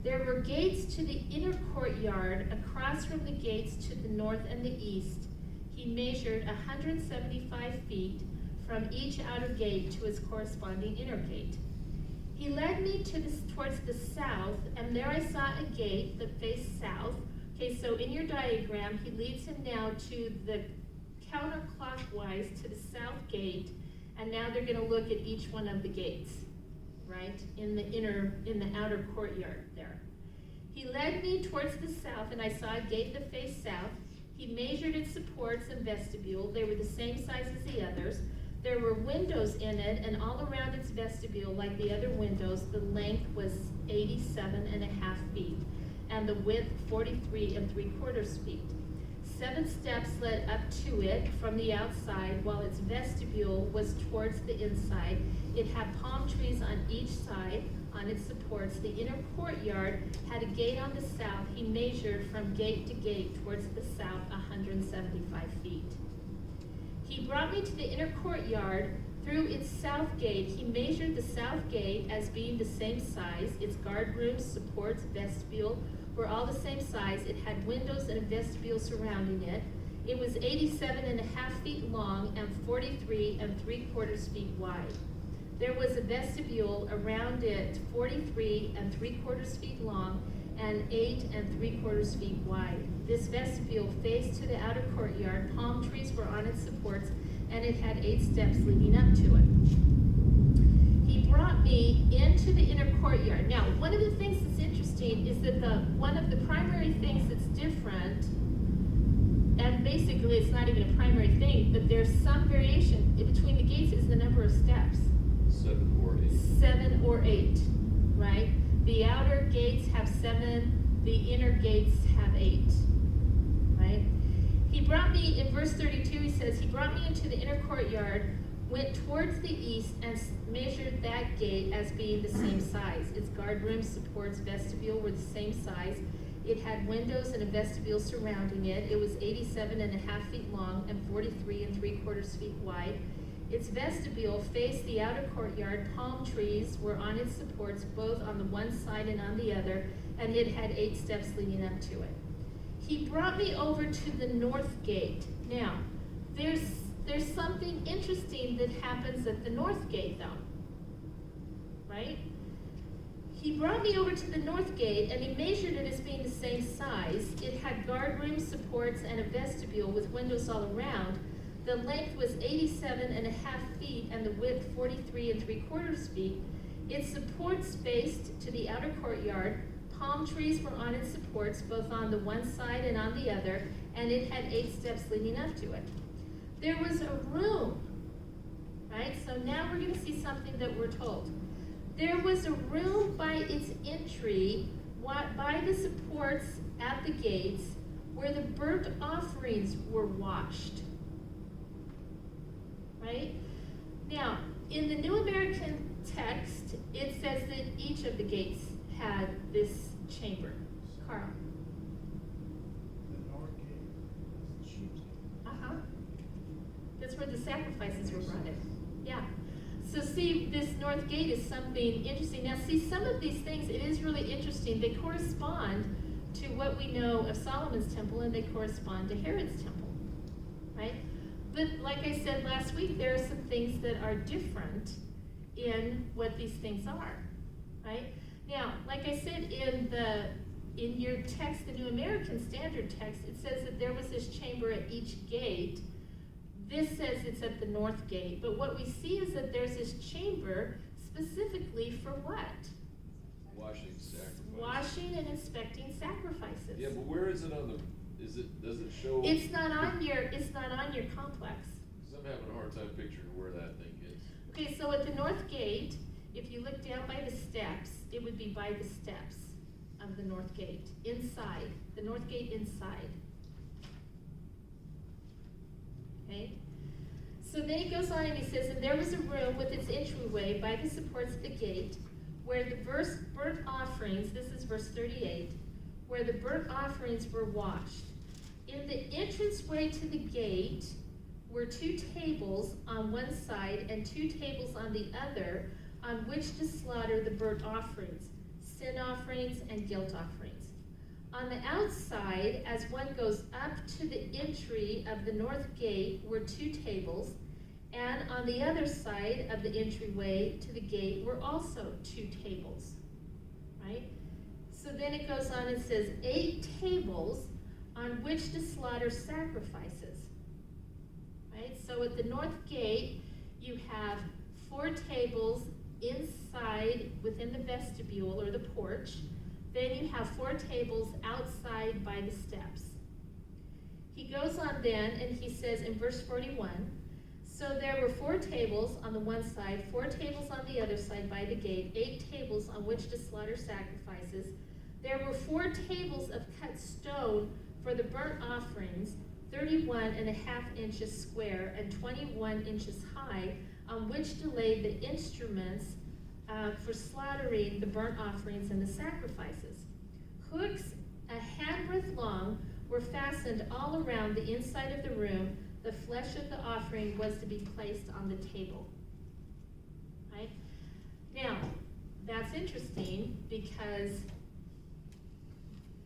There were gates to the inner courtyard across from the gates to the north and the east. He measured 175 feet from each outer gate to its corresponding inner gate. He led me towards the south, and there I saw a gate that faced south. Okay, so in your diagram, he leads him now to the counterclockwise to the south gate, and now they're going to look at each one of the gates, right, in the outer courtyard there. He led me towards the south, and I saw a gate that faced south. He measured its supports and vestibule. They were the same size as the others. There were windows in it, and all around its vestibule, like the other windows, the length was 87.5 feet, and the width 43 3/4 feet. 7 steps led up to it from the outside, while its vestibule was towards the inside. It had palm trees on each side on its supports. The inner courtyard had a gate on the south. He measured from gate to gate towards the south 175 feet. He brought me to the inner courtyard through its south gate. He measured the south gate as being the same size. Its guardrooms, supports, vestibule were all the same size. It had windows and a vestibule surrounding it. It was 87.5 feet long and 43 3/4 feet wide. There was a vestibule around it 43 3/4 feet long and 8 3/4 feet wide. This vestibule faced to the outer courtyard. Palm trees were on its supports, and it had 8 steps leading up to it. He brought me into the inner courtyard. Now, one of the things that's interesting is that one of the primary things that's different, and basically it's not even a primary thing, but there's some variation in between the gates, is the number of steps. 7 or 8. 7 or 8, right? The outer gates have 7, the inner gates have 8, right? He brought me, in verse 32, he says, he brought me into the inner courtyard, went towards the east, and measured that gate as being the same size. Its guardrooms, supports, vestibule were the same size. It had windows and a vestibule surrounding it. It was 87.5 feet long and 43 3/4 feet wide. Its vestibule faced the outer courtyard. Palm trees were on its supports, both on the one side and on the other, and it had 8 steps leading up to it. He brought me over to the north gate. Now, there's something interesting that happens at the north gate, though, right? He brought me over to the north gate, and he measured it as being the same size. It had guardrooms, supports, and a vestibule with windows all around. The length was 87.5 feet, and the width 43 3/4 feet. Its supports faced to the outer courtyard. Palm trees were on its supports, both on the one side and on the other, and it had 8 steps leading up to it. There was a room, right? So now we're going to see something that we're told. There was a room by its entry, by the supports at the gates, where the burnt offerings were washed, right? Now, in the New American text, it says that each of the gates had this chamber. Carl. The north gate is the sheep's gate. Uh-huh. That's where the sacrifices were brought in. Yeah. So see, this north gate is something interesting. Now see, some of these things, it is really interesting. They correspond to what we know of Solomon's temple, and they correspond to Herod's temple, right? But like I said last week, there are some things that are different in what these things are, right? Now, like I said, in your text, the New American Standard text, it says that there was this chamber at each gate. This says it's at the north gate, but what we see is that there's this chamber specifically for what? Washing sacrifices. Washing and inspecting sacrifices. Yeah, but where is it on the, does it show? It's not on your complex. Because I'm having a hard time picturing where that thing is. Okay, so at the north gate, if you look down by the steps, it would be by the steps of the north gate, inside, the north gate inside. Okay? So then he goes on and he says, and there was a room with its entryway by the supports of the gate, where the burnt offerings, this is verse 38, where the burnt offerings were washed. In the entranceway to the gate were 2 tables on one side and 2 tables on the other, on which to slaughter the burnt offerings, sin offerings, and guilt offerings. On the outside, as one goes up to the entry of the north gate, were 2 tables, and on the other side of the entryway to the gate were also 2 tables, right? So then it goes on and says, 8 tables on which to slaughter sacrifices, right? So at the north gate, you have 4 tables inside within the vestibule or the porch. Then you have 4 tables outside by the steps. He goes on then and he says in verse 41, so there were 4 tables on the one side, 4 tables on the other side by the gate, 8 tables on which to slaughter sacrifices. There were 4 tables of cut stone for the burnt offerings, 31.5 inches square and 21 inches high, on which to lay the instruments for slaughtering the burnt offerings and the sacrifices. Hooks a handbreadth long were fastened all around the inside of the room. The flesh of the offering was to be placed on the table. Right? Now, that's interesting because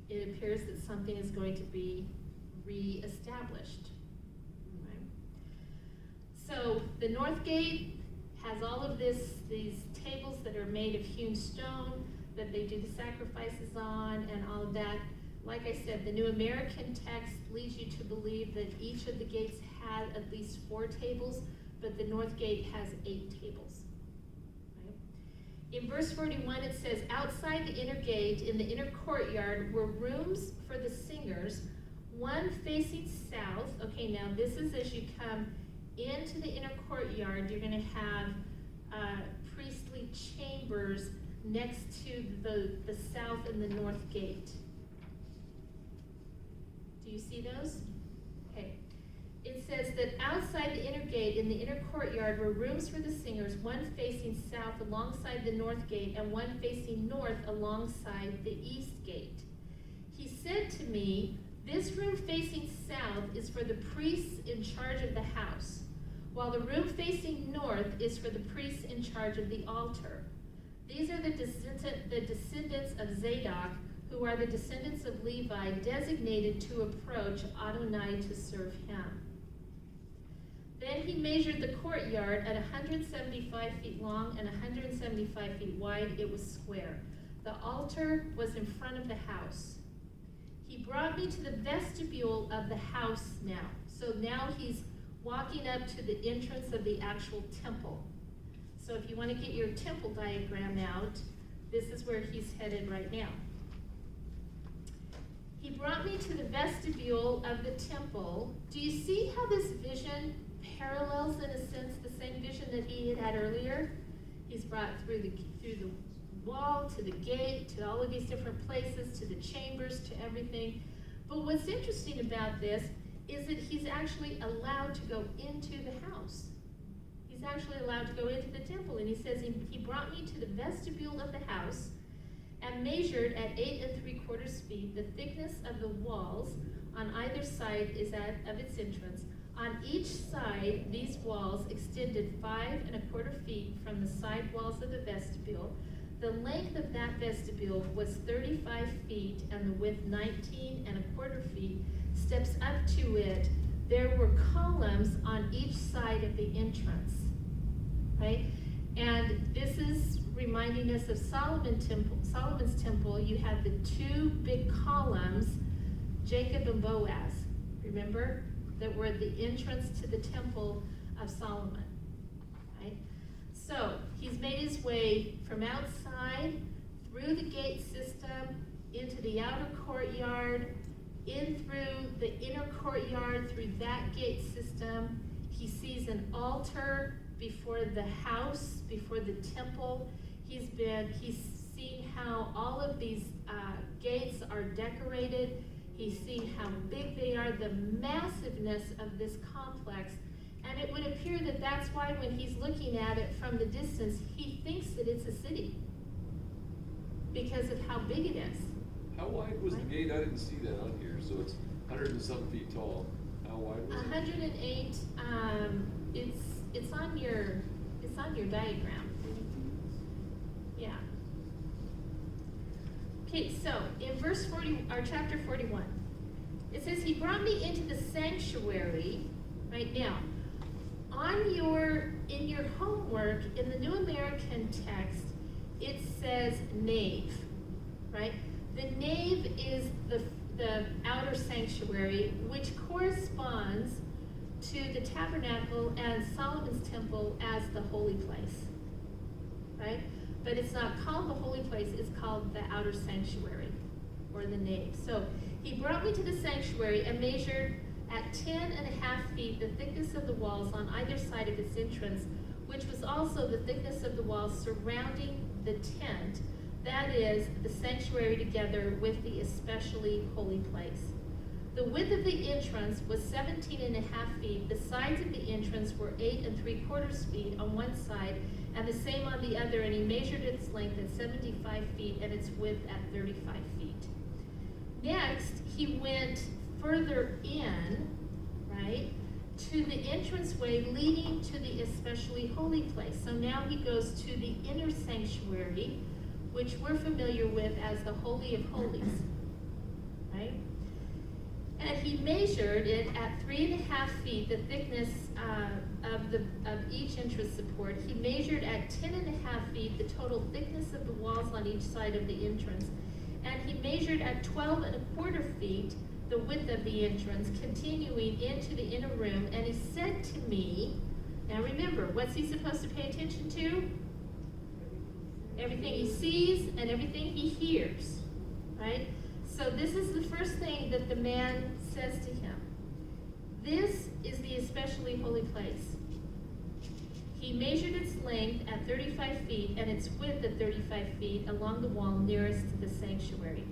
it appears that something is going to be reestablished. Right? So the north gate has all of these tables that are made of hewn stone that they do the sacrifices on and all of that. Like I said, the New American text leads you to believe that each of the gates had at least 4 tables, but the north gate has 8 tables. Right? In verse 41, it says, outside the inner gate in the inner courtyard were rooms for the singers, one facing south. Okay, now this is as you come into the inner courtyard, you're going to have priestly chambers next to the south and the north gate. Do you see those? Okay. It says that outside the inner gate in the inner courtyard were rooms for the singers, one facing south alongside the north gate and one facing north alongside the east gate. He said to me, this room facing south is for the priests in charge of the house, while the room facing north is for the priests in charge of the altar. These are the descendants of Zadok, who are the descendants of Levi, designated to approach Adonai to serve him. Then he measured the courtyard at 175 feet long and 175 feet wide. It was square. The altar was in front of the house. He brought me to the vestibule of the house now. So now he's walking up to the entrance of the actual temple. So if you want to get your temple diagram out, this is where he's headed right now. He brought me to the vestibule of the temple. Do you see how this vision parallels, in a sense, the same vision that he had earlier? He's brought through the wall, to the gate, to all of these different places, to the chambers, to everything. But what's interesting about this is that he's actually allowed to go into the house. He's actually allowed to go into the temple. And he says he brought me to the vestibule of the house and measured at 8 3/4 feet. The thickness of the walls on either side is that of its entrance. On each side, these walls extended 5 1/4 feet from the side walls of the vestibule. The length of that vestibule was 35 feet and the width 19 1/4 feet. Steps up to it, there were columns on each side of the entrance, right? And this is reminding us of Solomon's temple. You had the 2 big columns, Jacob and Boaz, remember? That were at the entrance to the temple of Solomon, right? So he's made his way from outside, through the gate system, into the outer courtyard, in through the inner courtyard, through that gate system. He sees an altar before the house, before the temple. He's seen how all of these gates are decorated. He's seen how big they are, the massiveness of this complex. And it would appear that that's why when he's looking at it from the distance, he thinks that it's a city because of how big it is. How wide was the gate? I didn't see that on here. So it's 100 and some feet tall. How wide was it? 108. It's on your diagram. Yeah. Okay, so in verse 40 or chapter 41, it says he brought me into the sanctuary. Right now, in your homework in the New American text, it says nave, right? The nave is the outer sanctuary, which corresponds to the tabernacle and Solomon's temple as the holy place, right? But it's not called the holy place, it's called the outer sanctuary, or the nave. So he brought me to the sanctuary and measured at 10 1/2 feet the thickness of the walls on either side of its entrance, which was also the thickness of the walls surrounding the tent, that is, the sanctuary together with the especially holy place. The width of the entrance was 17.5 feet. The sides of the entrance were 8 3/4 feet on one side and the same on the other, and he measured its length at 75 feet and its width at 35 feet. Next, he went further in, right, to the entranceway leading to the especially holy place. So now he goes to the inner sanctuary, which we're familiar with as the Holy of Holies, right? And he measured it at 3.5 feet, the thickness of each entrance support. He measured at 10.5 feet the total thickness of the walls on each side of the entrance. And he measured at 12.25 feet the width of the entrance, continuing into the inner room. And he said to me, now remember, what's he supposed to pay attention to? Everything he sees and everything he hears, right? So this is the first thing that the man says to him. This is the especially holy place. He measured its length at 35 feet and its width at 35 feet along the wall nearest to the sanctuary.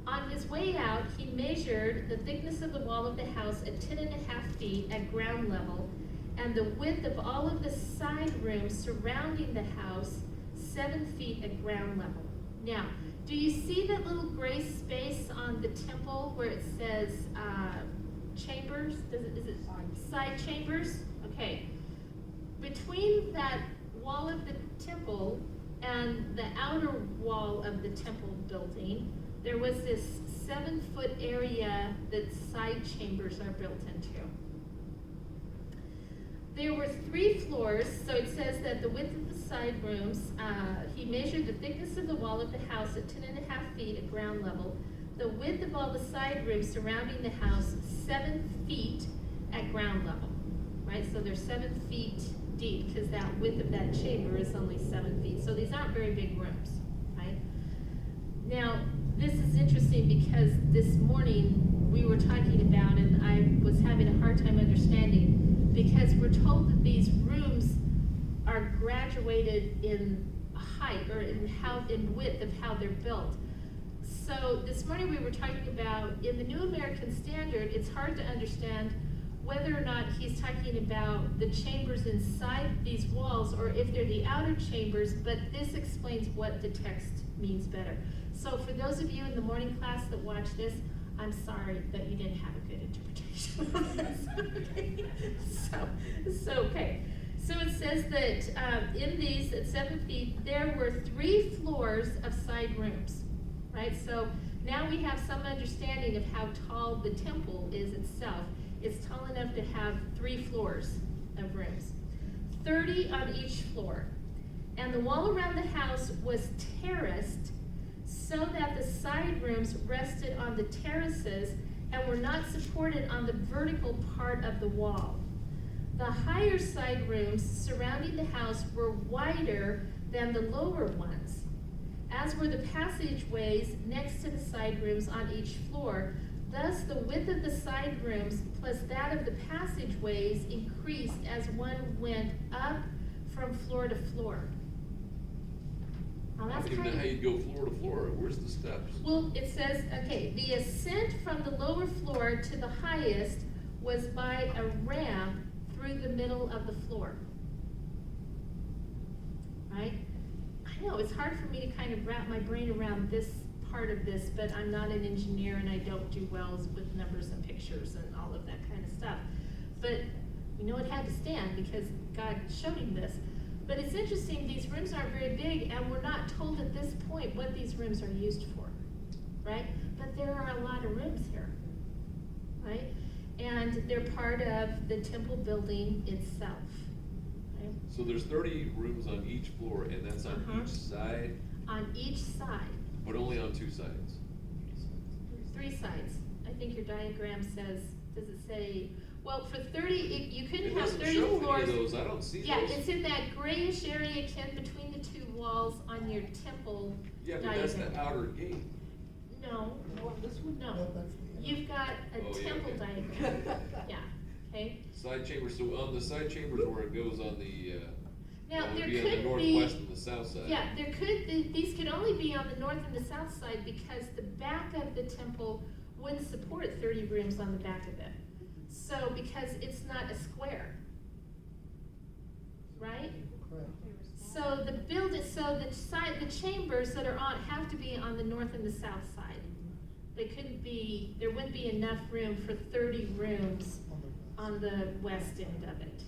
On his way out, he measured the thickness of the wall of the house at 10.5 feet at ground level, and the width of all of the side rooms surrounding the house, 7 feet at ground level. Now, do you see that little gray space on the temple where it says chambers? Is it side chambers? Okay. Between that wall of the temple and the outer wall of the temple building, there was this 7-foot area that side chambers are built into. There were 3 floors, so it says that the width of the side rooms, he measured the thickness of the wall of the house at 10.5 feet at ground level, the width of all the side rooms surrounding the house, 7 feet at ground level, right? So they're 7 feet deep, because that width of that chamber is only 7 feet. So these aren't very big rooms, right? Now, this is interesting because this morning we were talking about, and I was having a hard time understanding, because we're told that these rooms are graduated in height or in width of how they're built. So this morning we were talking about, in the New American Standard, it's hard to understand whether or not he's talking about the chambers inside these walls or if they're the outer chambers, but this explains what the text means better. So for those of you in the morning class that watch this, I'm sorry that you didn't have a good interpretation of this. Okay. So it says that in these, at 7 feet, there were 3 floors of side rooms, right? So now we have some understanding of how tall the temple is itself. It's tall enough to have 3 floors of rooms, 30 on each floor. And the wall around the house was terraced so that the side rooms rested on the terraces and were not supported on the vertical part of the wall. The higher side rooms surrounding the house were wider than the lower ones, as were the passageways next to the side rooms on each floor. Thus, the width of the side rooms plus that of the passageways increased as one went up from floor to floor. Now I that's don't even kind know of, how you go floor to floor. Where's the steps? well, it says, okay, the ascent from the lower floor to the highest was by a ramp through the middle of the floor. Right? I know, it's hard for me to kind of wrap my brain around this part of this, but I'm not an engineer and I don't do wells with numbers and pictures and all of that kind of stuff. But we know it had to stand because God showed him this. But it's interesting, these rooms aren't very big, and we're not told at this point what these rooms are used for, right? But there are a lot of rooms here, right? And they're part of the temple building itself, right? So there's 30 rooms on each floor, and that's on Uh-huh. each side, On each side, but only on 2 sides. 3 sides. I think your diagram says, does it say, well, for 30, you couldn't It have doesn't 30 show floors. any of those. I don't see Yeah, those. it's in that grayish area, Ken, between the 2 walls on your temple Yeah, but that's the diagram. outer gate. No, This one? no. No, that's the- You've got a Oh, yeah, temple okay. diagram. Yeah, okay? Side chambers, so on the side chambers where it goes on the, Now, it would there be on the could northwest be, and the south side. yeah, these could only be on the north and the south side because the back of the temple wouldn't support 30 rooms on the back of it. So, because it's not a square, right? Correct. So the chambers that are on, have to be on the north and the south side. They couldn't be, there wouldn't be enough room for 30 rooms on the west end of it.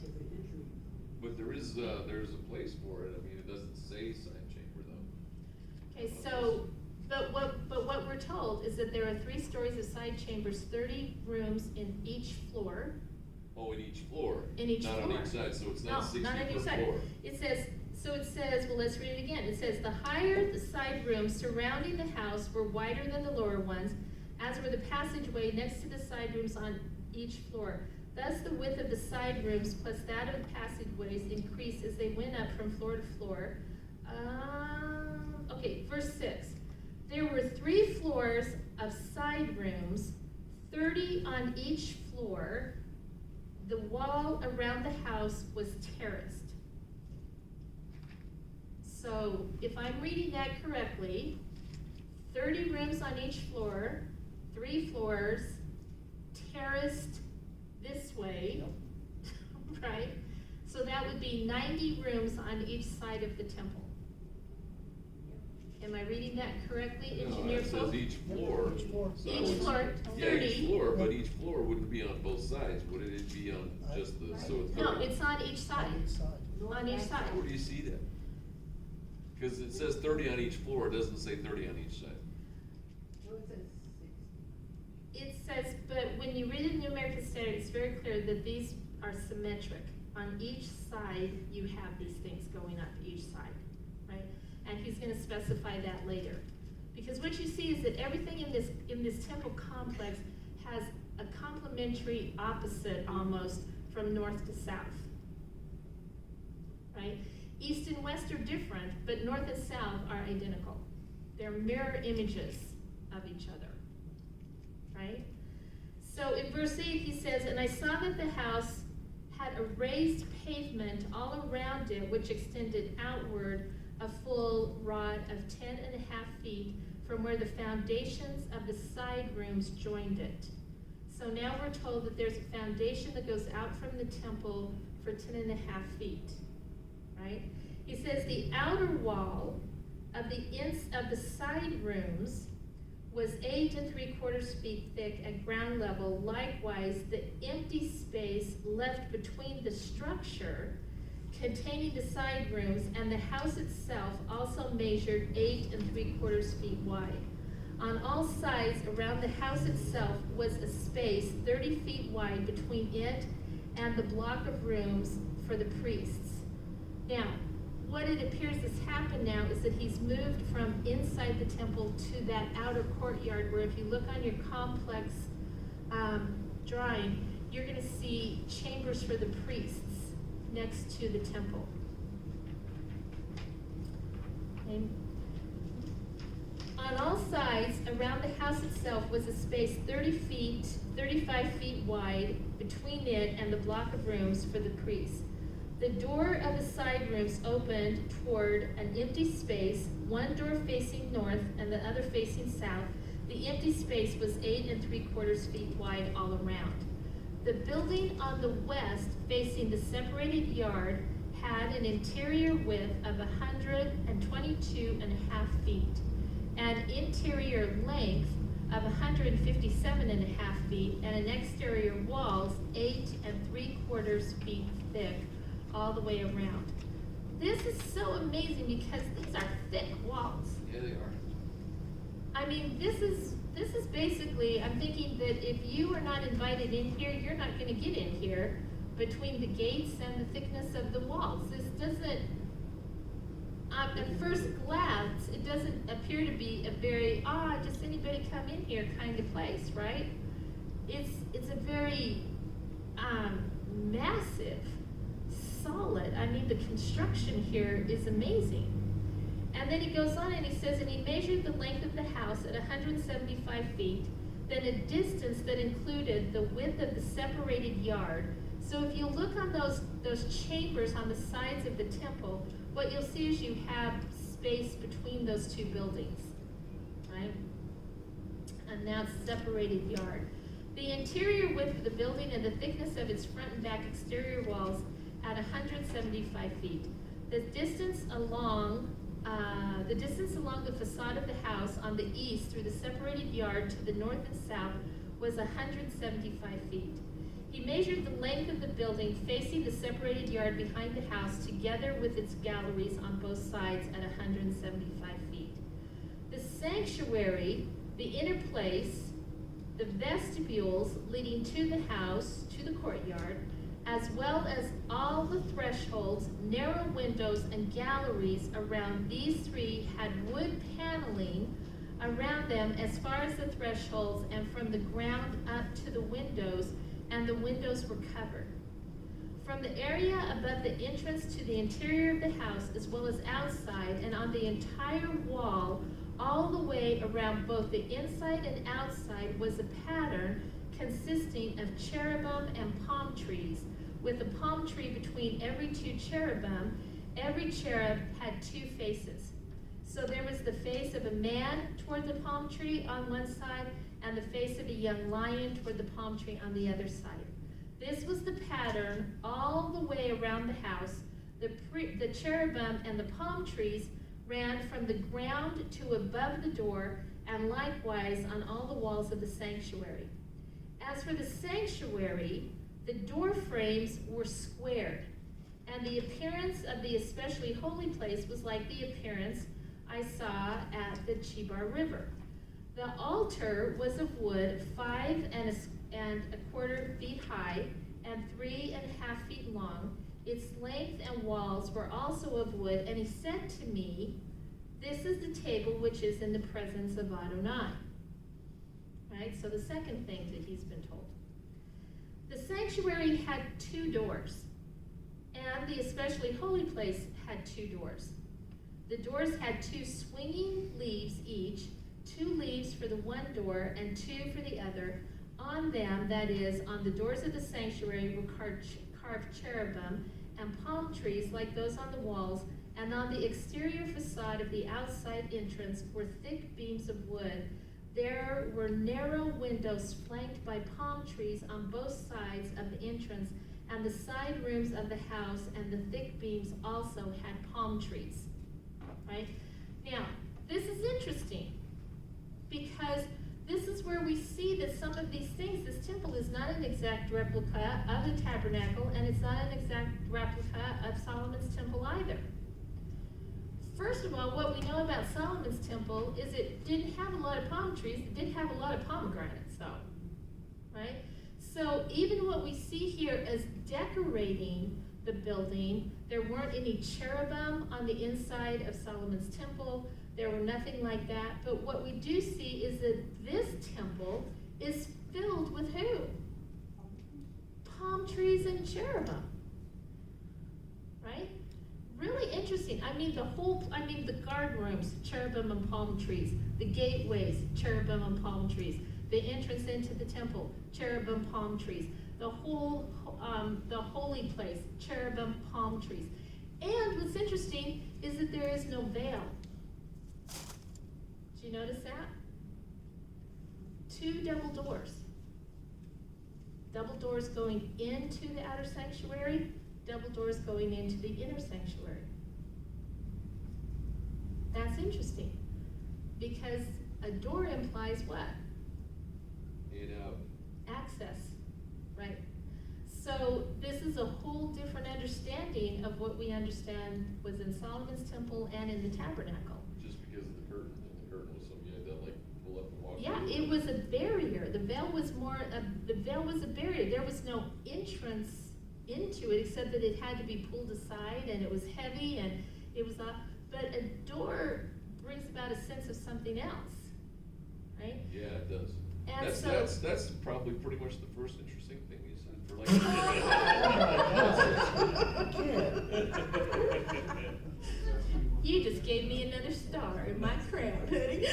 But there's a place for it, I mean, it doesn't say side chamber though. Okay, so, but what we're told is that there are 3 stories of side chambers, 30 rooms in each floor. Oh, in each floor? In each Not floor. on each side, so it's No, not 60 not on each per side. floor. It says, well, let's read it again. It says, the higher the side rooms surrounding the house were wider than the lower ones, as were the passageway next to the side rooms on each floor. Thus, the width of the side rooms plus that of the passageways increased as they went up from floor to floor. Okay, verse 6. There were 3 floors of side rooms, 30 on each floor. The wall around the house was terraced. So, if I'm reading that correctly, 30 rooms on each floor, 3 floors, terraced this way, right? So that would be 90 rooms on each side of the temple. Am I reading that correctly, No, Engineer it says Pope? each floor. so I Each would- floor, Yeah, 30. each floor, but each floor wouldn't be on both sides, would it? It'd be on just the, so it's. No, it's on each side, On each side. on each side. Where do you see that? Cause it says 30 on each floor, it doesn't say 30 on each side. No, it says 60. It says, but when you read it in New American Standard, it's very clear that these are symmetric. On each side, you have these things going up each side, right? And he's gonna specify that later. Because what you see is that everything in this temple complex has a complementary opposite almost from north to south, right? East and west are different, but north and south are identical. They're mirror images of each other, right? So in verse 8 he says, and I saw that the house had a raised pavement all around it, which extended outward a full rod of 10.5 feet from where the foundations of the side rooms joined it. So now we're told that there's a foundation that goes out from the temple for 10.5 feet, right? He says the outer wall of the side rooms was 8 3/4 feet thick at ground level. Likewise, the empty space left between the structure containing the side rooms and the house itself also measured 8 3/4 feet wide. On all sides around the house itself was a space 30 feet wide between it and the block of rooms for the priests. Now, what it appears has happened now is that he's moved from inside the temple to that outer courtyard, where if you look on your complex drawing, you're going to see chambers for the priests next to the temple. Okay. On all sides around the house itself was a space 35 feet wide between it and the block of rooms for the priests. The door of the side rooms opened toward an empty space, one door facing north and the other facing south. The empty space was 8 3/4 feet wide all around. The building on the west facing the separated yard had an interior width of 122.5 feet and interior length of 157.5 feet and an exterior walls 8 3/4 feet thick all the way around. This is so amazing because these are thick walls. Yeah, they are. I mean, this is basically, I'm thinking that if you are not invited in here, you're not gonna get in here between the gates and the thickness of the walls. This doesn't, at first glance, it doesn't appear to be a very, just anybody come in here kind of place, right? It's a very, massive, solid. I mean, the construction here is amazing. And then he goes on and he says, and he measured the length of the house at 175 feet, then a distance that included the width of the separated yard. So if you look on those chambers on the sides of the temple, what you'll see is you have space between those two buildings, right? and that's separated yard. The interior width of the building and the thickness of its front and back exterior walls at 175 feet. The distance along the facade of the house on the east through the separated yard to the north and south was 175 feet. He measured the length of the building facing the separated yard behind the house together with its galleries on both sides at 175 feet. The sanctuary, the inner place, the vestibules leading to the house, to the courtyard, as well as all the thresholds, narrow windows, and galleries around these three had wood paneling around them as far as the thresholds and from the ground up to the windows, and the windows were covered. From the area above the entrance to the interior of the house, as well as outside, and on the entire wall, all the way around both the inside and outside, was a pattern consisting of cherubim and palm trees, with a palm tree between every two cherubim. Every cherub had two faces. So there was the face of a man toward the palm tree on one side, and the face of a young lion toward the palm tree on the other side. This was the pattern all the way around the house. The cherubim and the palm trees ran from the ground to above the door, and likewise on all the walls of the sanctuary. As for the sanctuary, the door frames were squared, and the appearance of the especially holy place was like the appearance I saw at the Chebar River. The altar was of wood 5¼ feet high and 3½ feet long. Its length and walls were also of wood, and he said to me, "This is the table which is in the presence of Adonai." Right, so the second thing that he's been told. The sanctuary had 2 doors, and the especially holy place had 2 doors. The doors had 2 swinging leaves each, 2 leaves for the one door and 2 for the other. On them, that is, on the doors of the sanctuary, were carved cherubim and palm trees like those on the walls, and on the exterior facade of the outside entrance were thick beams of wood. There were narrow windows flanked by palm trees on both sides of the entrance, and the side rooms of the house and the thick beams also had palm trees. Right? Now, this is interesting because this is where we see that some of these things, this temple is not an exact replica of the tabernacle, and it's not an exact replica of Solomon's temple either. First of all, what we know about Solomon's temple is it didn't have a lot of palm trees, it did have a lot of pomegranates though, right? So even what we see here as decorating the building, there weren't any cherubim on the inside of Solomon's temple, there were nothing like that, but what we do see is that this temple is filled with who? Palm trees and cherubim, right? Really interesting. The guard rooms, cherubim and palm trees. The gateways, cherubim and palm trees. The entrance into the temple, cherubim, palm trees. The holy place, cherubim, palm trees. And what's interesting is that there is no veil. Did you notice that? 2 double doors. Double doors going into the outer sanctuary, double doors going into the inner sanctuary. That's interesting, because a door implies what? In and out. Access, right? So this is a whole different understanding of what we understand was in Solomon's temple and in the tabernacle. Just because of the curtain, and the curtain was something you had to like pull up and walk Yeah, through. it was a barrier. The veil was a barrier. There was no entrance into it except that it had to be pulled aside, and it was heavy, and it was but a door brings about a sense of something else, right? Yeah, it does. And That's probably pretty much the first interesting thing you said for like. You just gave me another star in my crown, honey.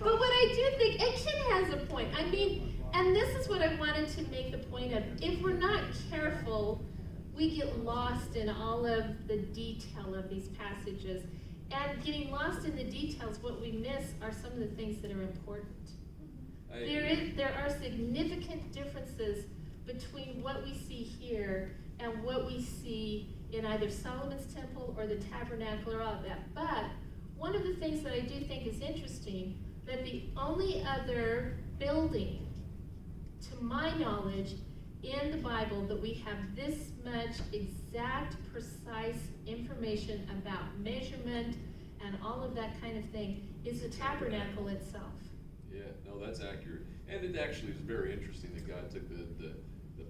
But what I do think, and Ken has a point. And this is what I wanted to make the point of. If we're not careful, we get lost in all of the detail of these passages. And getting lost in the details, what we miss are some of the things that are important. There are significant differences between what we see here and what we see in either Solomon's temple or the tabernacle or all of that. But one of the things that I do think is interesting, that the only other building, to my knowledge, in the Bible that we have this much exact, precise information about measurement and all of that kind of thing is the tabernacle itself. Yeah, no, that's accurate. And it actually is very interesting that God took the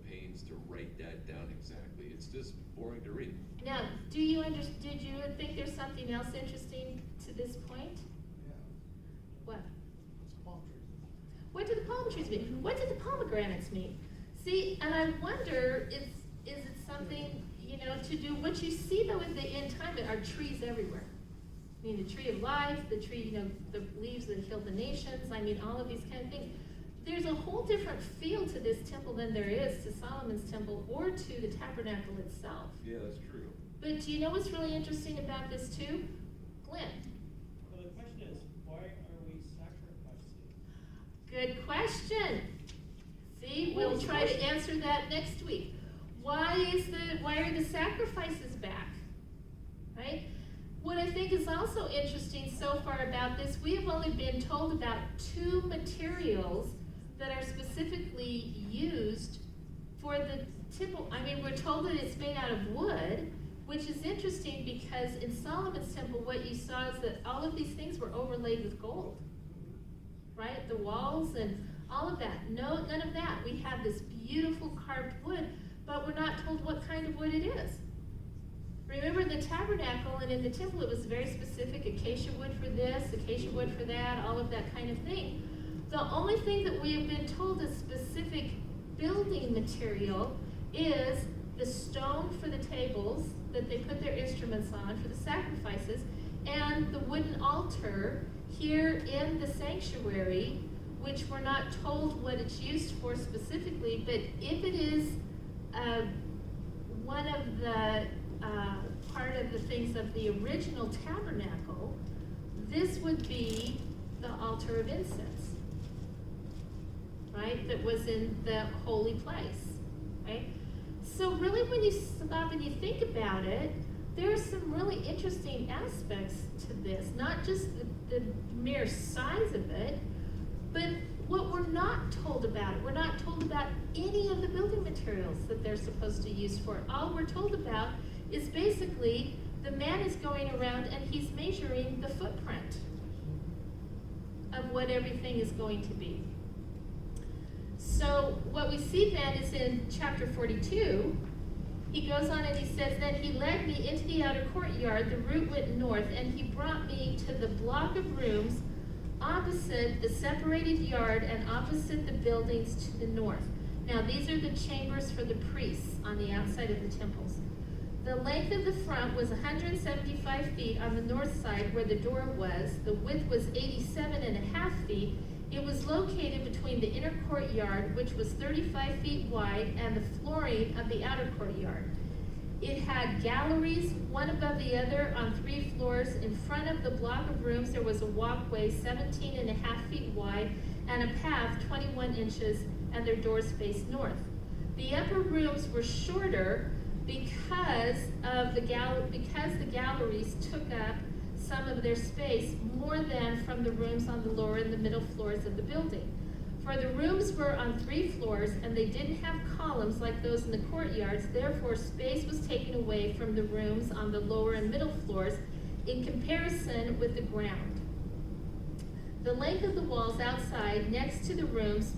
pains to write that down exactly. It's just boring to read. Now, did you think there's something else interesting to this point? Yeah, What? it's palm trees. What do the palm trees mean? What do the pomegranates mean? See, and I wonder, is it something, to do, what you see though in the end time are trees everywhere. I mean, the tree of life, the tree, the leaves that heal the nations, all of these kind of things. There's a whole different feel to this temple than there is to Solomon's temple or to the tabernacle itself. Yeah, that's true. But do you know what's really interesting about this too? Glenn. Well, the question is, why are we sacrificing? Good question. See, What we'll was the try to question? answer that next week. Why are the sacrifices back? Right? What I think is also interesting so far about this, we have only been told about 2 materials that are specifically used for the temple. We're told that it's made out of wood, which is interesting because in Solomon's temple, what you saw is that all of these things were overlaid with gold. Right? The walls and all of that. No, none of that. We have this beautiful carved wood, but we're not told what kind of wood it is. Remember, in the tabernacle and in the temple, it was very specific: acacia wood for this, acacia wood for that, all of that kind of thing. The only thing that we have been told is specific building material is the stone for the tables that they put their instruments on for the sacrifices, and the wooden altar here in the sanctuary, which we're not told what it's used for specifically, but if it is one of the part of the things of the original tabernacle, this would be the altar of incense, right? That was in the holy place, right? So really, when you stop and you think about it, there are some really interesting aspects to this, not just the mere size of it, but what we're not told about it. We're not told about any of the building materials that they're supposed to use for it. All we're told about is basically the man is going around and he's measuring the footprint of what everything is going to be. So what we see then is in chapter 42, he goes on and he says, "Then he led me into the outer courtyard, the route went north, and he brought me to the block of rooms opposite the separated yard and opposite the buildings to the north." Now these are the chambers for the priests on the outside of the temples. The length of the front was 175 feet on the north side where the door was. The width was 87.5 feet. It was located between the inner courtyard, which was 35 feet wide, and the flooring of the outer courtyard. It had galleries, one above the other, on 3 floors. In front of the block of rooms, there was a walkway 17.5 feet wide and a path 21 inches, and their doors faced north. The upper rooms were shorter because the galleries took up some of their space more than from the rooms on the lower and the middle floors of the building. For the rooms were on 3 floors and they didn't have columns like those in the courtyards, therefore space was taken away from the rooms on the lower and middle floors in comparison with the ground. The length of the walls outside next to the rooms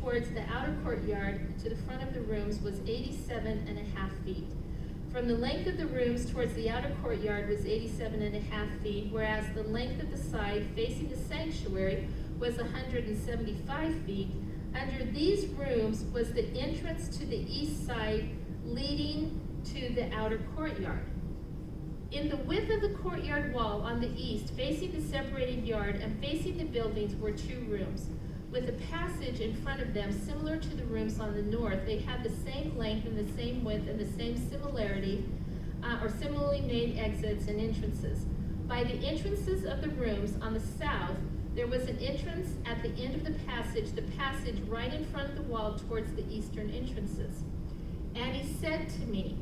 towards the outer courtyard to the front of the rooms was 87.5 feet. From the length of the rooms towards the outer courtyard was 87.5 feet, whereas the length of the side facing the sanctuary was 175 feet. Under these rooms was the entrance to the east side leading to the outer courtyard. In the width of the courtyard wall on the east, facing the separated yard and facing the buildings, were 2 rooms, with a passage in front of them similar to the rooms on the north. They had the same length and the same width and the same similarity, or similarly made exits and entrances. By the entrances of the rooms on the south, there was an entrance at the end of the passage right in front of the wall towards the eastern entrances. And he said to me,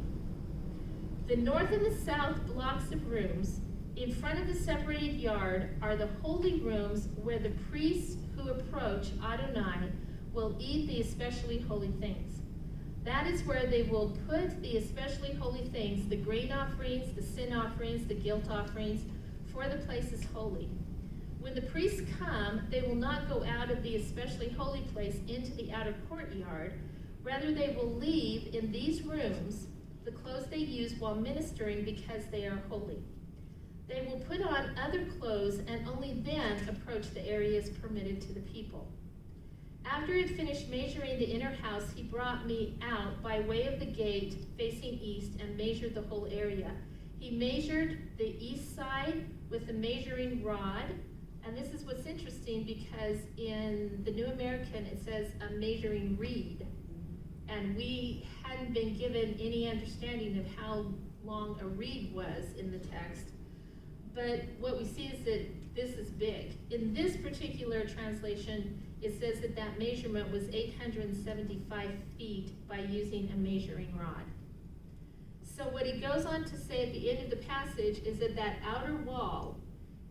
the north and the south blocks of rooms in front of the separated yard are the holy rooms where the priests who approach Adonai will eat the especially holy things. That is where they will put the especially holy things, the grain offerings, the sin offerings, the guilt offerings, for the place is holy. When the priests come, they will not go out of the especially holy place into the outer courtyard. Rather, they will leave in these rooms the clothes they use while ministering because they are holy. They will put on other clothes and only then approach the areas permitted to the people. After he had finished measuring the inner house, he brought me out by way of the gate facing east and measured the whole area. He measured the east side with a measuring rod, and this is what's interesting because in the New American it says a measuring reed, and we hadn't been given any understanding of how long a reed was in the text. But what we see is that this is big. In this particular translation, it says that that measurement was 875 feet by using a measuring rod. So what he goes on to say at the end of the passage is that that outer wall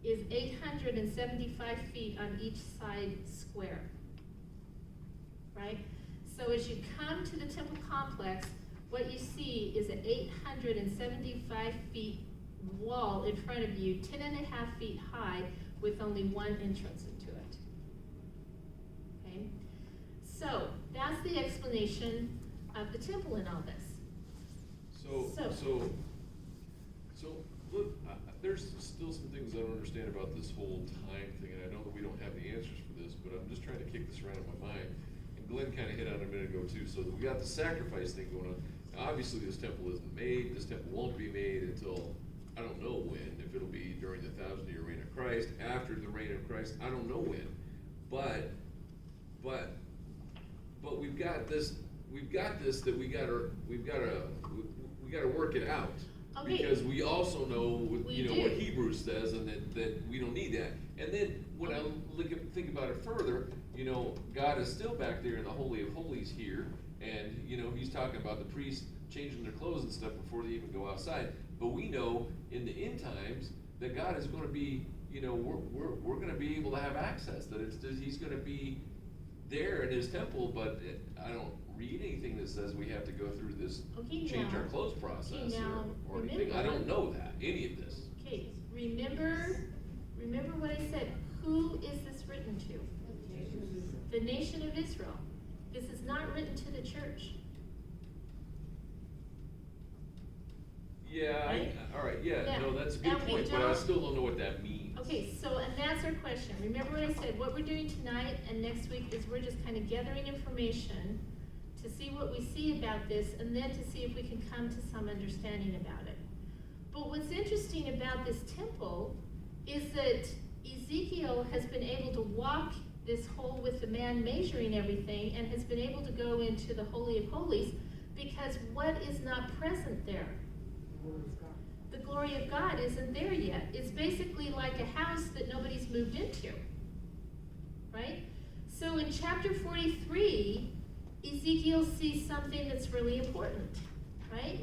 is 875 feet on each side square, right? So as you come to the temple complex, what you see is an 875 feet wall in front of you, 10.5 feet high, with only one entrance into it. Okay? So that's the explanation of the temple in all this. So look, there's still some things I don't understand about this whole time thing, and I know that we don't have the answers for this, but I'm just trying to kick this around in my mind. And Glenn kind of hit on it a minute ago too. So we got the sacrifice thing going on. Now, obviously, this temple isn't made. This temple won't be made until I don't know when. If it'll be during the 1,000-year reign of Christ, after the reign of Christ, I don't know when. But we've got this. We've got this that we gotta work it out. Okay. Because we also know what, We what do. Hebrews says, and that we don't need that. And then when I think about it further, God is still back there in the Holy of Holies here, and He's talking about the priests changing their clothes and stuff before they even go outside. But we know in the end times that God is going to be, we're going to be able to have access. That He's going to be there in His temple. But I don't read anything that says we have to go through this change our clothes process or anything. I don't know that any of this. Okay, remember what I said. Who is this written to? The nation of Israel. This is not written to the church. Yeah, Right? all right, yeah, Yeah. no, that's a good And we point, but I don't- still don't know what that means. Okay, so, and that's our question. Remember what I said, what we're doing tonight and next week is we're just kind of gathering information to see what we see about this, and then to see if we can come to some understanding about it. But what's interesting about this temple is that Ezekiel has been able to walk this hole with the man measuring everything, and has been able to go into the Holy of Holies, because what is not present there? The glory of God isn't there yet. It's basically like a house that nobody's moved into, right? So in chapter 43, Ezekiel sees something that's really important, right?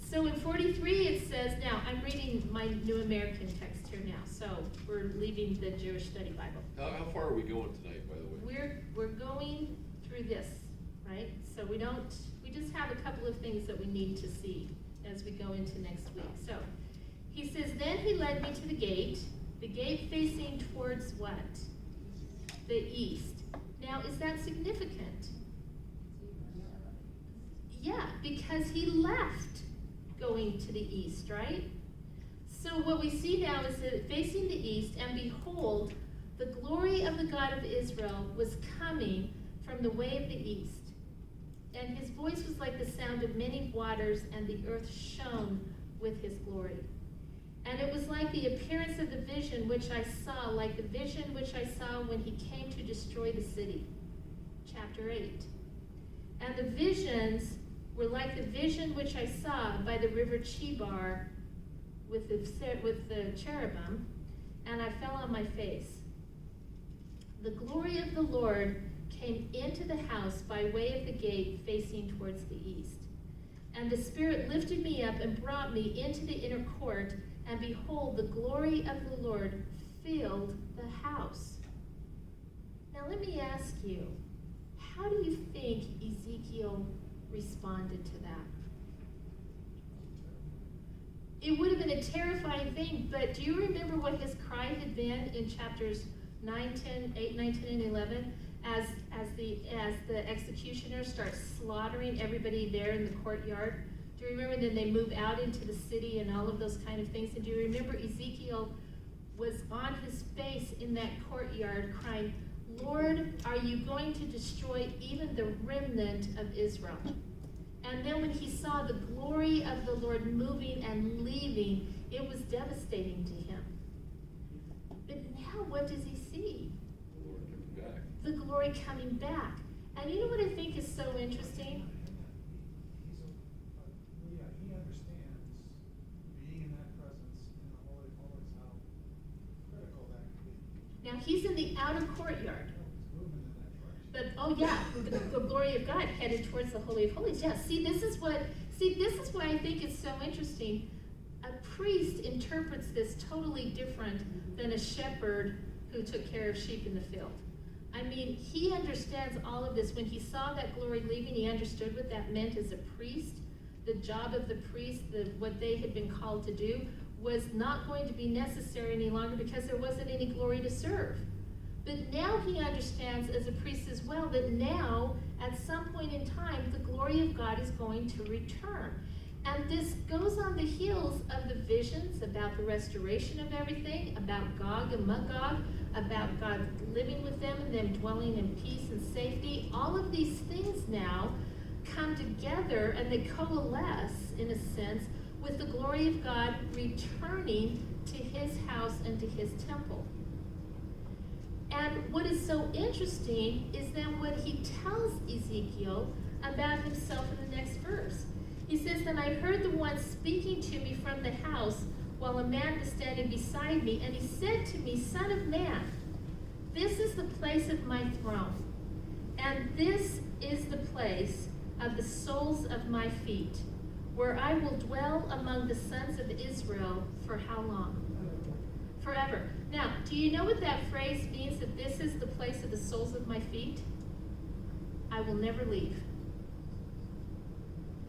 So in 43 it says, now I'm reading my New American text here now, so we're leaving the Jewish Study Bible. How far are we going tonight, by the way? We're going through this, right? So we just have a couple of things that we need to see as we go into next week. So he says, then he led me to the gate facing towards what? The east. Now, is that significant? Yeah, because he left going to the east, right? So what we see now is that facing the east, and behold, the glory of the God of Israel was coming from the way of the east. And his voice was like the sound of many waters, and the earth shone with his glory. And it was like the appearance of the vision which I saw, like the vision which I saw when he came to destroy the city. Chapter 8. And the visions were like the vision which I saw by the river Chebar with the cherubim, and I fell on my face. The glory of the Lord came into the house by way of the gate facing towards the east. And the Spirit lifted me up and brought me into the inner court, and behold, the glory of the Lord filled the house. Now let me ask you, how do you think Ezekiel responded to that? It would have been a terrifying thing, but do you remember what his cry had been in chapters 9, 10, 8, 9, 10, and 11? As the executioners start slaughtering everybody there in the courtyard. Do you remember then they move out into the city and all of those kind of things? And do you remember Ezekiel was on his face in that courtyard crying, Lord, are you going to destroy even the remnant of Israel? And then when he saw the glory of the Lord moving and leaving, it was devastating to him. But now what does he see? The glory coming back. And you know what I think is so interesting? He understands being in that presence in the Holy of Holies, how critical that can be. Now he's in the outer courtyard. He's moving in that direction. But oh yeah, the glory of God headed towards the Holy of Holies. Yeah, this is why I think it's so interesting. A priest interprets this totally different than a shepherd who took care of sheep in the field. I mean, he understands all of this. When he saw that glory leaving, he understood what that meant as a priest. The job of the priest, what they had been called to do, was not going to be necessary any longer because there wasn't any glory to serve. But now he understands as a priest as well that now, at some point in time, the glory of God is going to return. And this goes on the heels of the visions about the restoration of everything, about Gog and Magog, about God living with them and them dwelling in peace and safety. All of these things now come together and they coalesce, in a sense, with the glory of God returning to his house and to his temple. And what is so interesting is then what he tells Ezekiel about himself in the next verse. He says, Then I heard the one speaking to me from the house while a man was standing beside me, and he said to me, Son of man, this is the place of my throne, and this is the place of the soles of my feet, where I will dwell among the sons of Israel for how long? Forever. Now, do you know what that phrase means, that this is the place of the soles of my feet? I will never leave.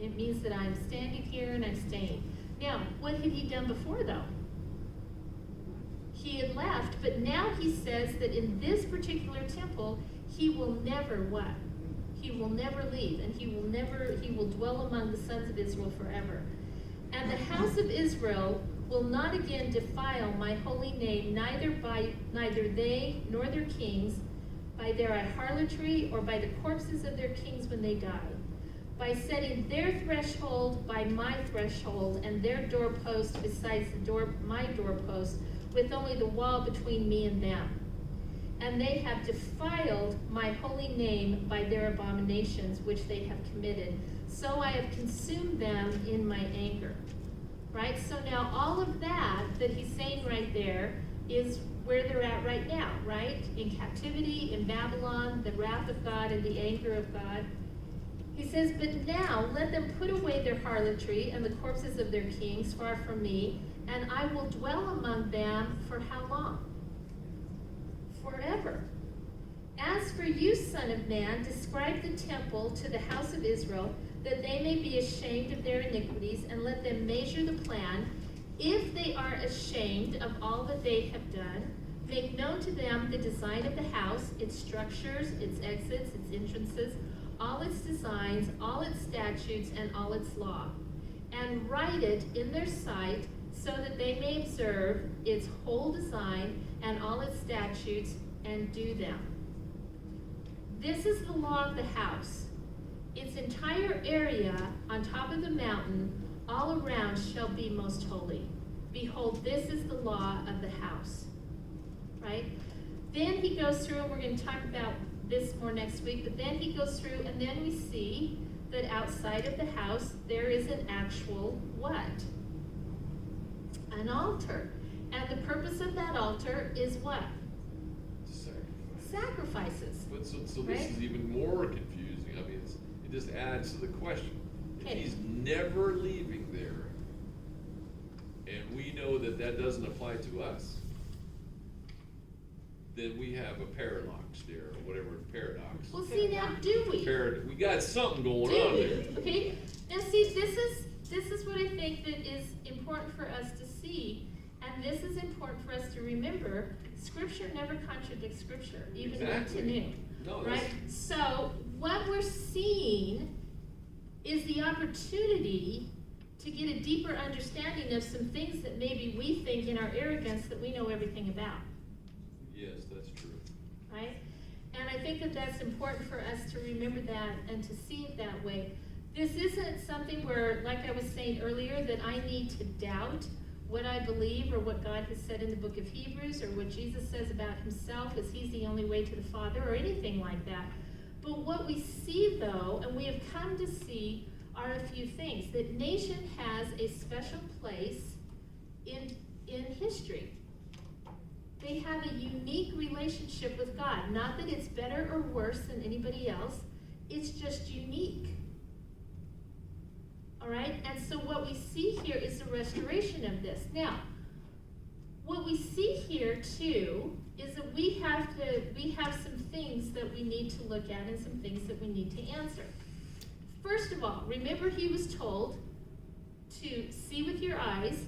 It means that I'm standing here and I'm staying. Now, what had he done before, though? He had left, but now he says that in this particular temple, he will never what? He will never leave, and he will dwell among the sons of Israel forever. And the house of Israel will not again defile my holy name, neither they nor their kings, by their harlotry or by the corpses of their kings when they die, by setting their threshold by my threshold, and their doorpost besides my doorpost, with only the wall between me and them. And they have defiled my holy name by their abominations which they have committed. So I have consumed them in my anger. Right? So now all of that he's saying right there is where they're at right now, right? In captivity, in Babylon, the wrath of God and the anger of God. He says, But now let them put away their harlotry and the corpses of their kings far from me, and I will dwell among them for how long? Forever. As for you, Son of Man, describe the temple to the house of Israel, that they may be ashamed of their iniquities, and let them measure the plan. If they are ashamed of all that they have done, make known to them the design of the house, its structures, its exits, its entrances, all its designs, all its statutes, and all its law, and write it in their sight, so that they may observe its whole design and all its statutes, and do them. This is the law of the house. Its entire area on top of the mountain, all around, shall be most holy. Behold, this is the law of the house. Right? Then he goes through, and we're going to talk about this more next week, but then he goes through, and then we see that outside of the house, there is an actual what? an altar. And the purpose of that altar is what? Sacrifices. But so this Right? is even more confusing. I mean, it just adds to the question. If Okay. he's never leaving there, and we know that that doesn't apply to us, then we have a paradox there, or whatever, paradox. Well, see, now, do we? We got something going Do on we? there. Okay, now see, this is what I think that is important for us to see, and this is important for us to remember. Scripture never contradicts Scripture, even Old to Exactly. New. No, that's- Right? So, what we're seeing is the opportunity to get a deeper understanding of some things that maybe we think in our arrogance that we know everything about. Yes, that's true. Right? And I think that that's important for us to remember that and to see it that way. This isn't something where, like I was saying earlier, that I need to doubt what I believe or what God has said in the book of Hebrews or what Jesus says about himself as he's the only way to the Father or anything like that. But what we see, though, and we have come to see, are a few things. That nation has a special place in history. They have a unique relationship with God. Not that it's better or worse than anybody else. It's just unique. All right? And so what we see here is the restoration of this. Now, what we see here too is that we have some things that we need to look at and some things that we need to answer. First of all, remember he was told to see with your eyes,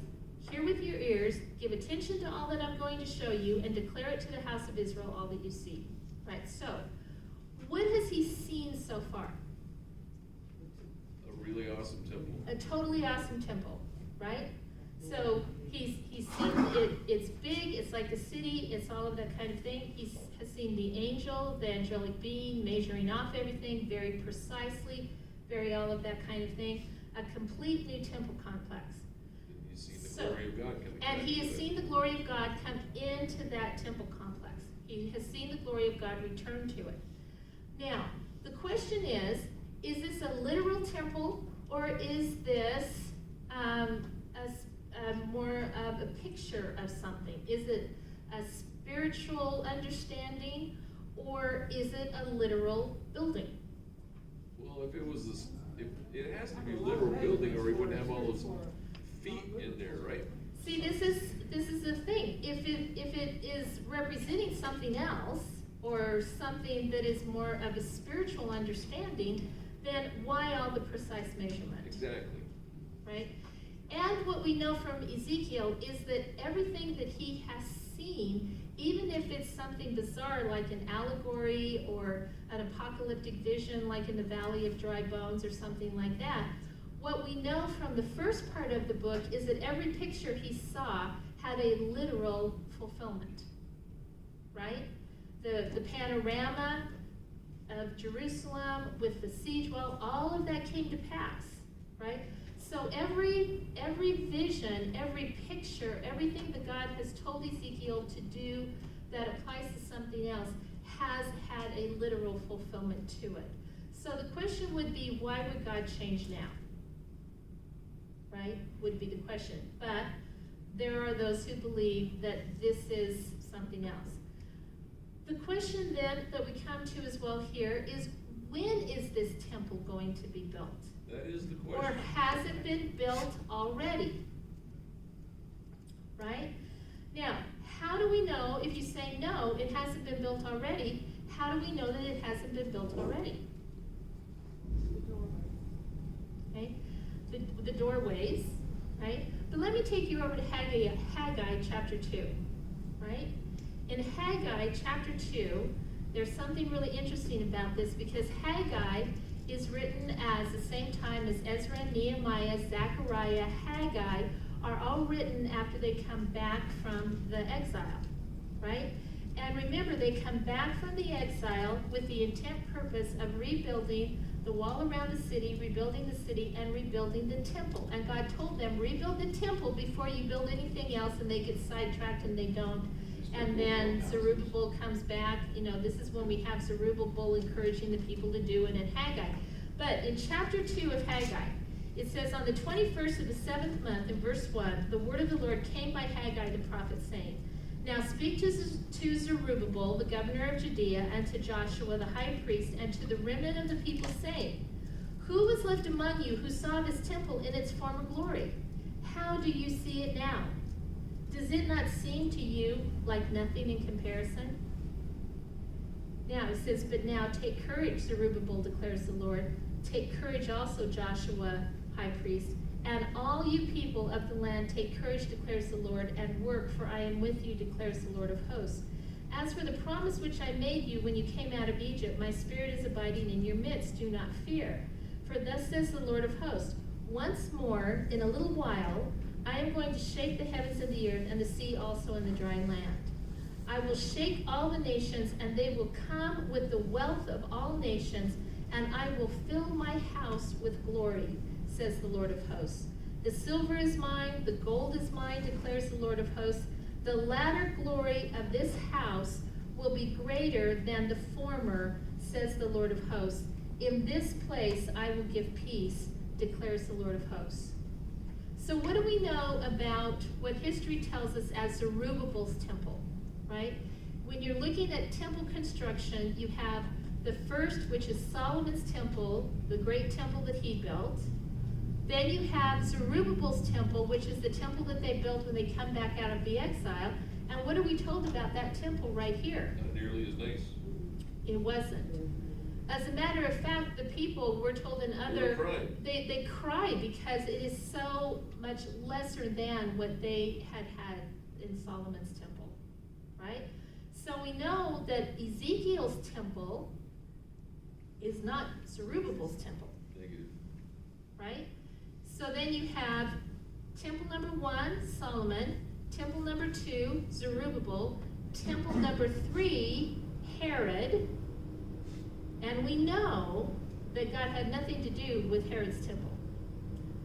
hear with your ears, give attention to all that I'm going to show you, and declare it to the house of Israel all that you see. Right, so, what has he seen so far? A really awesome temple. A totally awesome temple, right? So, he's seen it, it's big, it's like a city, it's all of that kind of thing. He has seen the angel, the angelic being, measuring off everything very precisely, very all of that kind of thing. A complete new temple complex. He's seen the So, glory of God coming and back he to has that. seen the glory of God come into that temple complex. He has seen the glory of God return to it. Now, the question is this a literal temple, or is this more of a picture of something? Is it a spiritual understanding, or is it a literal building? Well, if it was this, if it has to be a literal building, or he wouldn't have all those feet in there, right? See, this is the thing. If it is representing something else, or something that is more of a spiritual understanding, then why all the precise measurement? Exactly. Right? And what we know from Ezekiel is that everything that he has seen, even if it's something bizarre like an allegory or an apocalyptic vision like in the Valley of Dry Bones or something like that, what we know from the first part of the book is that every picture he saw had a literal fulfillment. Right? The panorama of Jerusalem with the siege wall, all of that came to pass. Right? So every vision, every picture, everything that God has told Ezekiel to do that applies to something else has had a literal fulfillment to it. So the question would be, why would God change now? Right? Would be the question. But there are those who believe that this is something else. The question then that we come to as well here is, when is this temple going to be built? That is the Or question. has it been built already? Right? Now, how do we know, if you say no, it hasn't been built already, how do we know that it hasn't been built already? Okay? The doorways, right? But let me take you over to Haggai chapter 2, right? In Haggai chapter 2, there's something really interesting about this, because Haggai is written as the same time as Ezra, Nehemiah, Zechariah, Haggai are all written after they come back from the exile, right? And remember, they come back from the exile with the intent purpose of rebuilding the wall around the city, rebuilding the city, and rebuilding the temple. And God told them, rebuild the temple before you build anything else, and they get sidetracked and they don't. And then Zerubbabel comes back. You know, this is when we have Zerubbabel encouraging the people to do it in Haggai. But in chapter 2 of Haggai, It says, on the 21st of the 7th month, in verse 1, the word of the Lord came by Haggai the prophet, saying, Now speak to Zerubbabel, the governor of Judea, and to Joshua the high priest, and to the remnant of the people, saying, Who was left among you who saw this temple in its former glory? How do you see it now? Does it not seem to you like nothing in comparison? Now it says, But now take courage, Zerubbabel, declares the Lord. Take courage also, Joshua, high priest, and all you people of the land, take courage, declares the Lord, and work, for I am with you, declares the Lord of hosts. As for the promise which I made you when you came out of Egypt, my spirit is abiding in your midst. Do not fear. For thus says the Lord of hosts, once more, in a little while, I am going to shake the heavens and the earth, and the sea also and the dry land. I will shake all the nations, and they will come with the wealth of all nations, and I will fill my house with glory, says the Lord of hosts. The silver is mine, the gold is mine, declares the Lord of hosts. The latter glory of this house will be greater than the former, says the Lord of hosts. In this place I will give peace, declares the Lord of hosts. So what do we know about what history tells us as Zerubbabel's temple, right? When you're looking at temple construction, you have the first, which is Solomon's temple, the great temple that he built. Then you have Zerubbabel's temple, which is the temple that they built when they come back out of the exile. And what are we told about that temple right here? Not nearly as nice. It wasn't. As a matter of fact, the people were told in other, they cried because it is so much lesser than what they had in Solomon's temple, right? So we know that Ezekiel's temple is not Zerubbabel's temple. Negative. Right? So then you have temple number 1, Solomon, temple number 2, Zerubbabel, temple number 3, Herod, and we know that God had nothing to do with Herod's temple.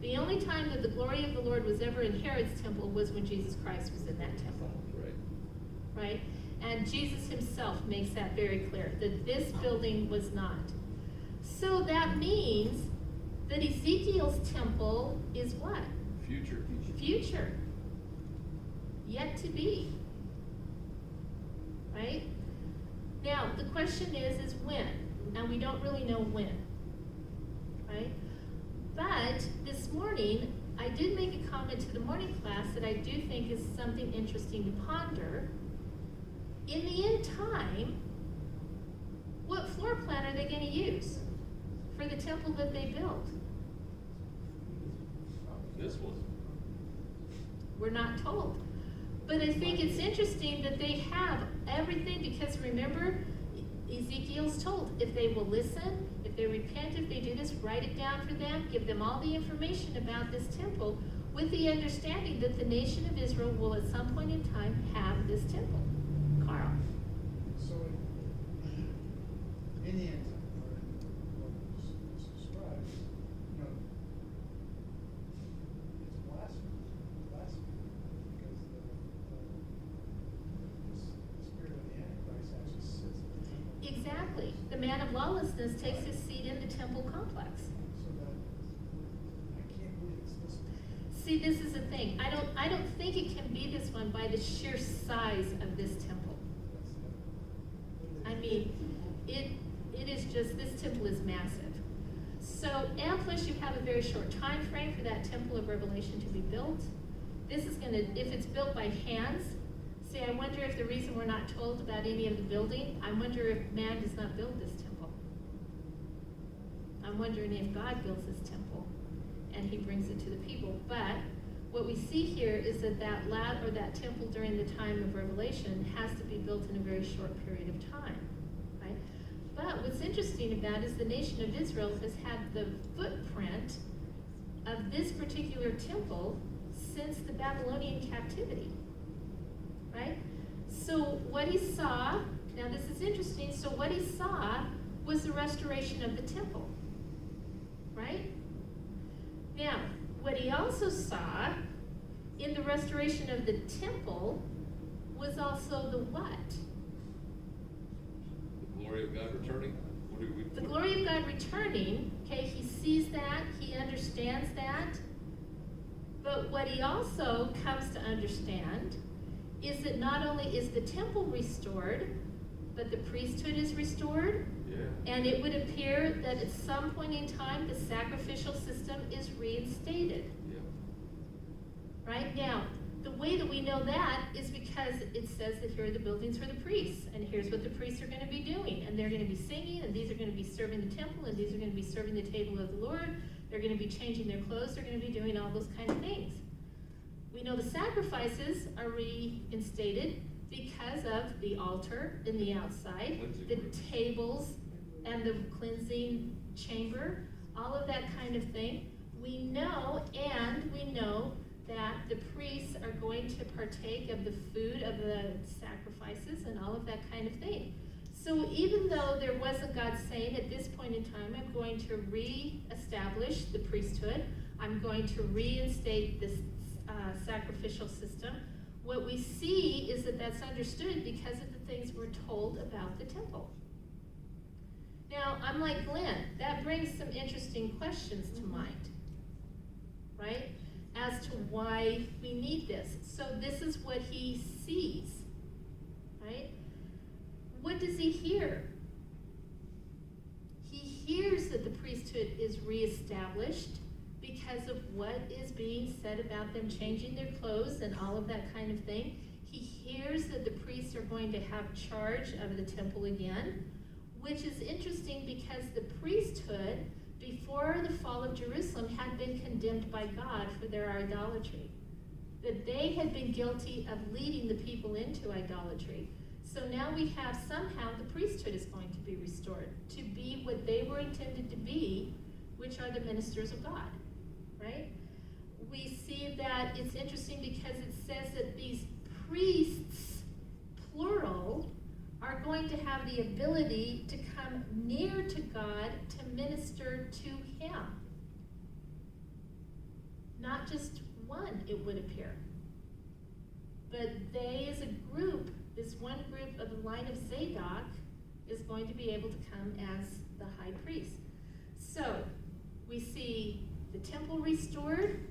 The only time that the glory of the Lord was ever in Herod's temple was when Jesus Christ was in that temple. Right. Right? And Jesus himself makes that very clear, that this building was not. So that means that Ezekiel's temple is what? Future. Future. Yet to be. Right? Now, the question is when? And we don't really know when. Right? But this morning, I did make a comment to the morning class that I do think is something interesting to ponder. In the end time, what floor plan are they going to use for the temple that they built? This one. We're not told. But I think it's interesting that they have everything, because remember, Ezekiel's told, if they will listen, if they repent, if they do this, write it down for them, give them all the information about this temple, with the understanding that the nation of Israel will at some point in time have this temple. Carl. So in the end, what was described, you know, it's blasphemy, because the spirit of the Antichrist actually sits in the temple. Exactly. The man of lawlessness takes his seat in the temple complex. So that, I can't believe it's this one. See, this is the thing. I don't think it can be this one by the sheer size of this temple. I mean, it is just, this temple is massive. So, and plus you have a very short time frame for that temple of Revelation to be built. This is gonna, if it's built by hands, see, I wonder if the reason we're not told about any of the building, I wonder if man does not build this temple. I'm wondering if God builds this temple and he brings it to the people. But what we see here is that that temple during the time of Revelation has to be built in a very short period of time, right? But what's interesting about it is the nation of Israel has had the footprint of this particular temple since the Babylonian captivity, right? So what he saw, now this is interesting, so what he saw was the restoration of the temple, right? Now, what he also saw in the restoration of the temple was also the what? The glory of God returning. The glory of God returning, okay, he sees that, he understands that. But what he also comes to understand is that not only is the temple restored, but the priesthood is restored. Yeah. And it would appear that at some point in time, the sacrificial system is reinstated. Yeah. Right? Now, the way that we know that is because it says that here are the buildings for the priests, and here's what the priests are going to be doing. And they're going to be singing, and these are going to be serving the temple, and these are going to be serving the table of the Lord. They're going to be changing their clothes. They're going to be doing all those kind of things. We know the sacrifices are reinstated because of the altar in the outside, the tables and the cleansing chamber, all of that kind of thing. We know that the priests are going to partake of the food of the sacrifices and all of that kind of thing. So even though there wasn't God saying at this point in time, I'm going to re-establish the priesthood, I'm going to reinstate this sacrificial system, what we see is that that's understood because of the things we're told about the temple. Now, I'm like Glenn, that brings some interesting questions to mind, right? As to why we need this. So this is what he sees, right? What does he hear? He hears that the priesthood is reestablished because of what is being said about them changing their clothes and all of that kind of thing. He hears that the priests are going to have charge of the temple again, which is interesting because the priesthood, before the fall of Jerusalem, had been condemned by God for their idolatry. That they had been guilty of leading the people into idolatry. So now we have somehow the priesthood is going to be restored to be what they were intended to be, which are the ministers of God, right? We see that it's interesting because it says that these priests, plural, are going to have the ability to come near to God to minister to him. Not just one, it would appear. But they as a group, this one group of the line of Zadok, is going to be able to come as the high priest. So, we see the temple restored,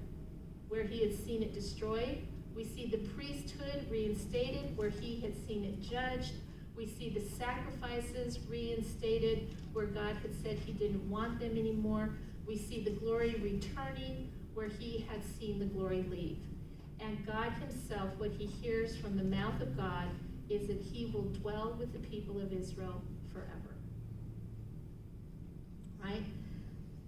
where he had seen it destroyed. We see the priesthood reinstated, where he had seen it judged. We see the sacrifices reinstated, where God had said he didn't want them anymore. We see the glory returning, where he had seen the glory leave. And God himself, what he hears from the mouth of God, is that he will dwell with the people of Israel forever. Right?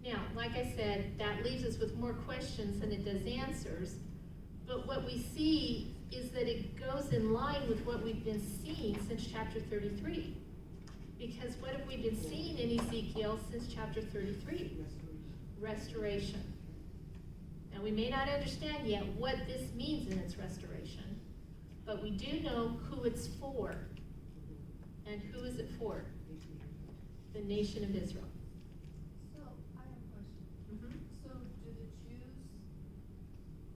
Now, like I said, that leaves us with more questions than it does answers. But what we see is that it goes in line with what we've been seeing since chapter 33. Because what have we been seeing in Ezekiel since chapter 33? Restoration. Now, we may not understand yet what this means in its restoration, but we do know who it's for. And who is it for? The nation of Israel. So, I have a question. Mm-hmm. So, do the Jews,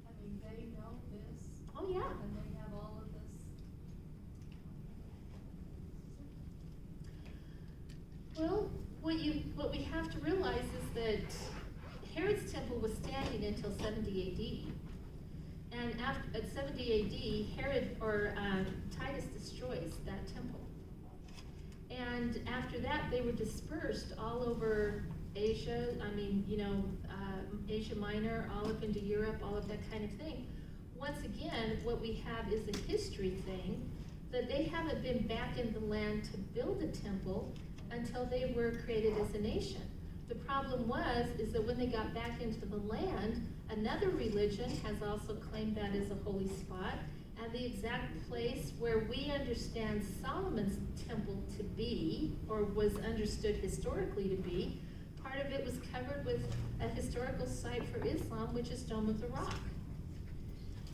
I mean, they know this? Oh, yeah. And they have all of this? Well, what we have to realize is that Herod's temple was standing until 70 AD. And at 70 AD, Titus destroys that temple. And after that, they were dispersed all over Asia, Asia Minor, all up into Europe, all of that kind of thing. Once again, what we have is a history thing, that they haven't been back in the land to build a temple until they were created as a nation. The problem is that when they got back into the land, another religion has also claimed that as a holy spot, and the exact place where we understand Solomon's temple to be, or was understood historically to be, part of it was covered with a historical site for Islam, which is Dome of the Rock.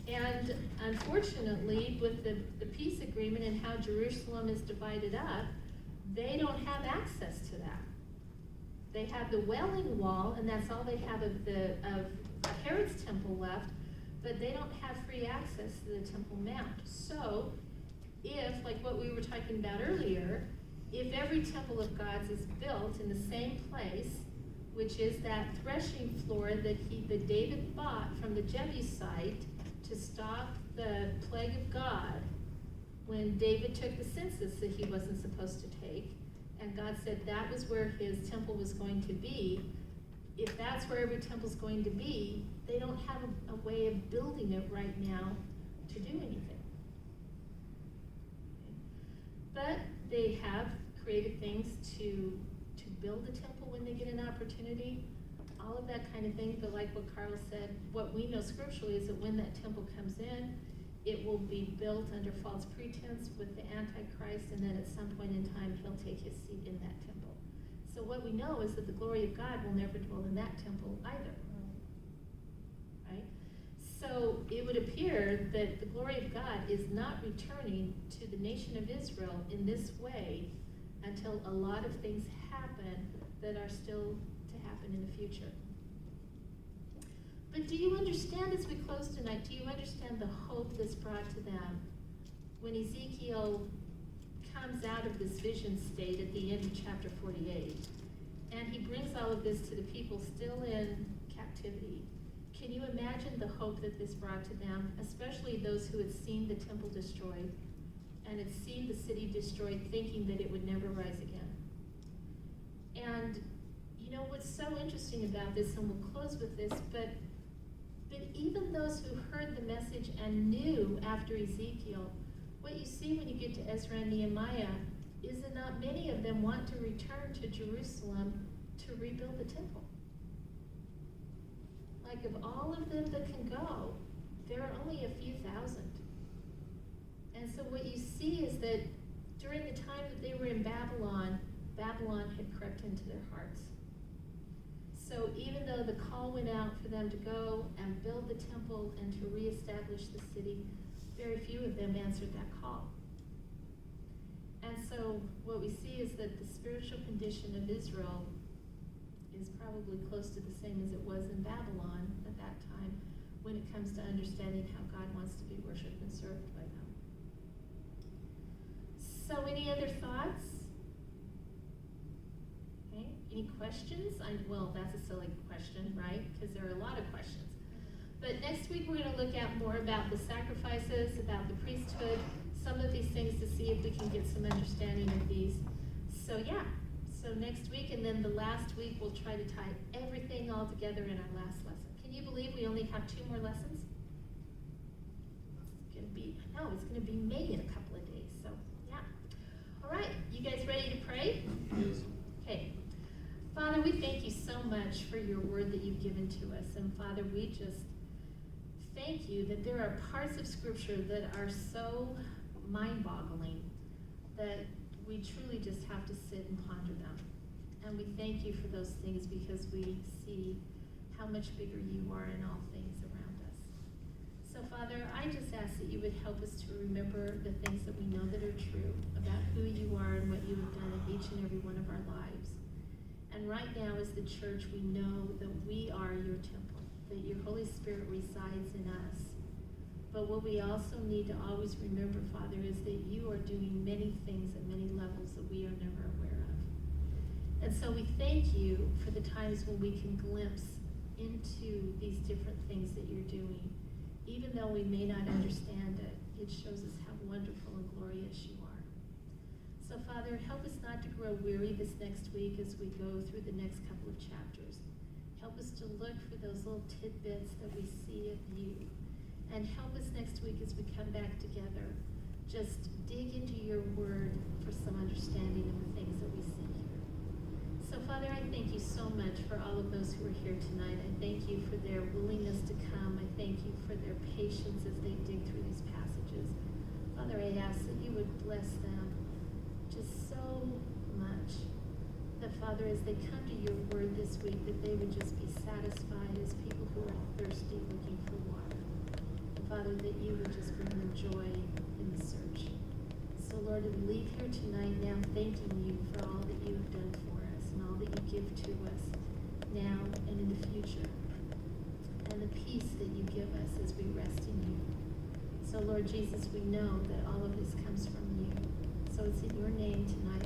And unfortunately, with the peace agreement and how Jerusalem is divided up, they don't have access to that. They have the Wailing Wall, and that's all they have of Herod's temple left, but they don't have free access to the Temple Mount. So, if, like what we were talking about earlier, if every temple of God's is built in the same place, which is that threshing floor that David bought from the Jebusite to stop the plague of God, when David took the census that he wasn't supposed to take, and God said that was where his temple was going to be, if that's where every temple's going to be, they don't have a way of building it right now to do anything. But they have created things to build a temple when they get an opportunity, all of that kind of thing. But like what Carl said, what we know scripturally is that when that temple comes in, it will be built under false pretense with the Antichrist, and then at some point in time, he'll take his seat in that temple. So what we know is that the glory of God will never dwell in that temple either. Right? So it would appear that the glory of God is not returning to the nation of Israel in this way until a lot of things happen that are still to happen in the future. But do you understand, as we close tonight, do you understand the hope that's brought to them when Ezekiel comes out of this vision state at the end of chapter 48, and he brings all of this to the people still in captivity? Can you imagine the hope that this brought to them, especially those who had seen the temple destroyed and had seen the city destroyed, thinking that it would never rise again? And you know what's so interesting about this, and we'll close with this, but even those who heard the message and knew after Ezekiel, what you see when you get to Ezra and Nehemiah is that not many of them want to return to Jerusalem to rebuild the temple. Like, of all of them that can go, there are only a few thousand. And so what you see is that during the time that they were in Babylon, Babylon had crept into their hearts. So even though the call went out for them to go and build the temple and to reestablish the city, very few of them answered that call. And so what we see is that the spiritual condition of Israel is probably close to the same as it was in Babylon at that time when it comes to understanding how God wants to be worshipped and served by them. So any other thoughts? Okay. Any questions? Well, that's a silly question, right? Because there are a lot of questions. But next week we're going to look at more about the sacrifices, about the priesthood, some of these things to see if we can get some understanding of these. So yeah, so next week, and then the last week we'll try to tie everything all together in our last lesson. Can you believe we only have 2 more lessons? It's going to be May in a couple of days, so yeah. All right, you guys ready to pray? Yes. Okay. Father, we thank you so much for your word that you've given to us. And Father, we just thank you that there are parts of Scripture that are so mind-boggling that we truly just have to sit and ponder them. And we thank you for those things because we see how much bigger you are in all things around us. So Father, I just ask that you would help us to remember the things that we know that are true about who you are and what you have done in each and every one of our lives. And right now as the church, we know that we are your temple, that your Holy Spirit resides in us. But what we also need to always remember, Father, is that you are doing many things at many levels that we are never aware of. And so we thank you for the times when we can glimpse into these different things that you're doing. Even though we may not understand it, it shows us how wonderful and glorious you are. So Father, help us not to grow weary this next week as we go through the next couple of chapters. Help us to look for those little tidbits that we see of you. And help us next week as we come back together. Just dig into your word for some understanding of the things that we see here. So Father, I thank you so much for all of those who are here tonight. I thank you for their willingness to come. I thank you for their patience as they dig through these passages. Father, I ask that you would bless them just so much. That Father, as they come to your word this week, that they would just be satisfied as people who are thirsty looking for water. Father, that you would just bring them joy in the search. So Lord, we leave here tonight now thanking you for all that you have done for us and all that you give to us now and in the future. And the peace that you give us as we rest in you. So Lord Jesus, we know that all of this comes from you. So it's in your name tonight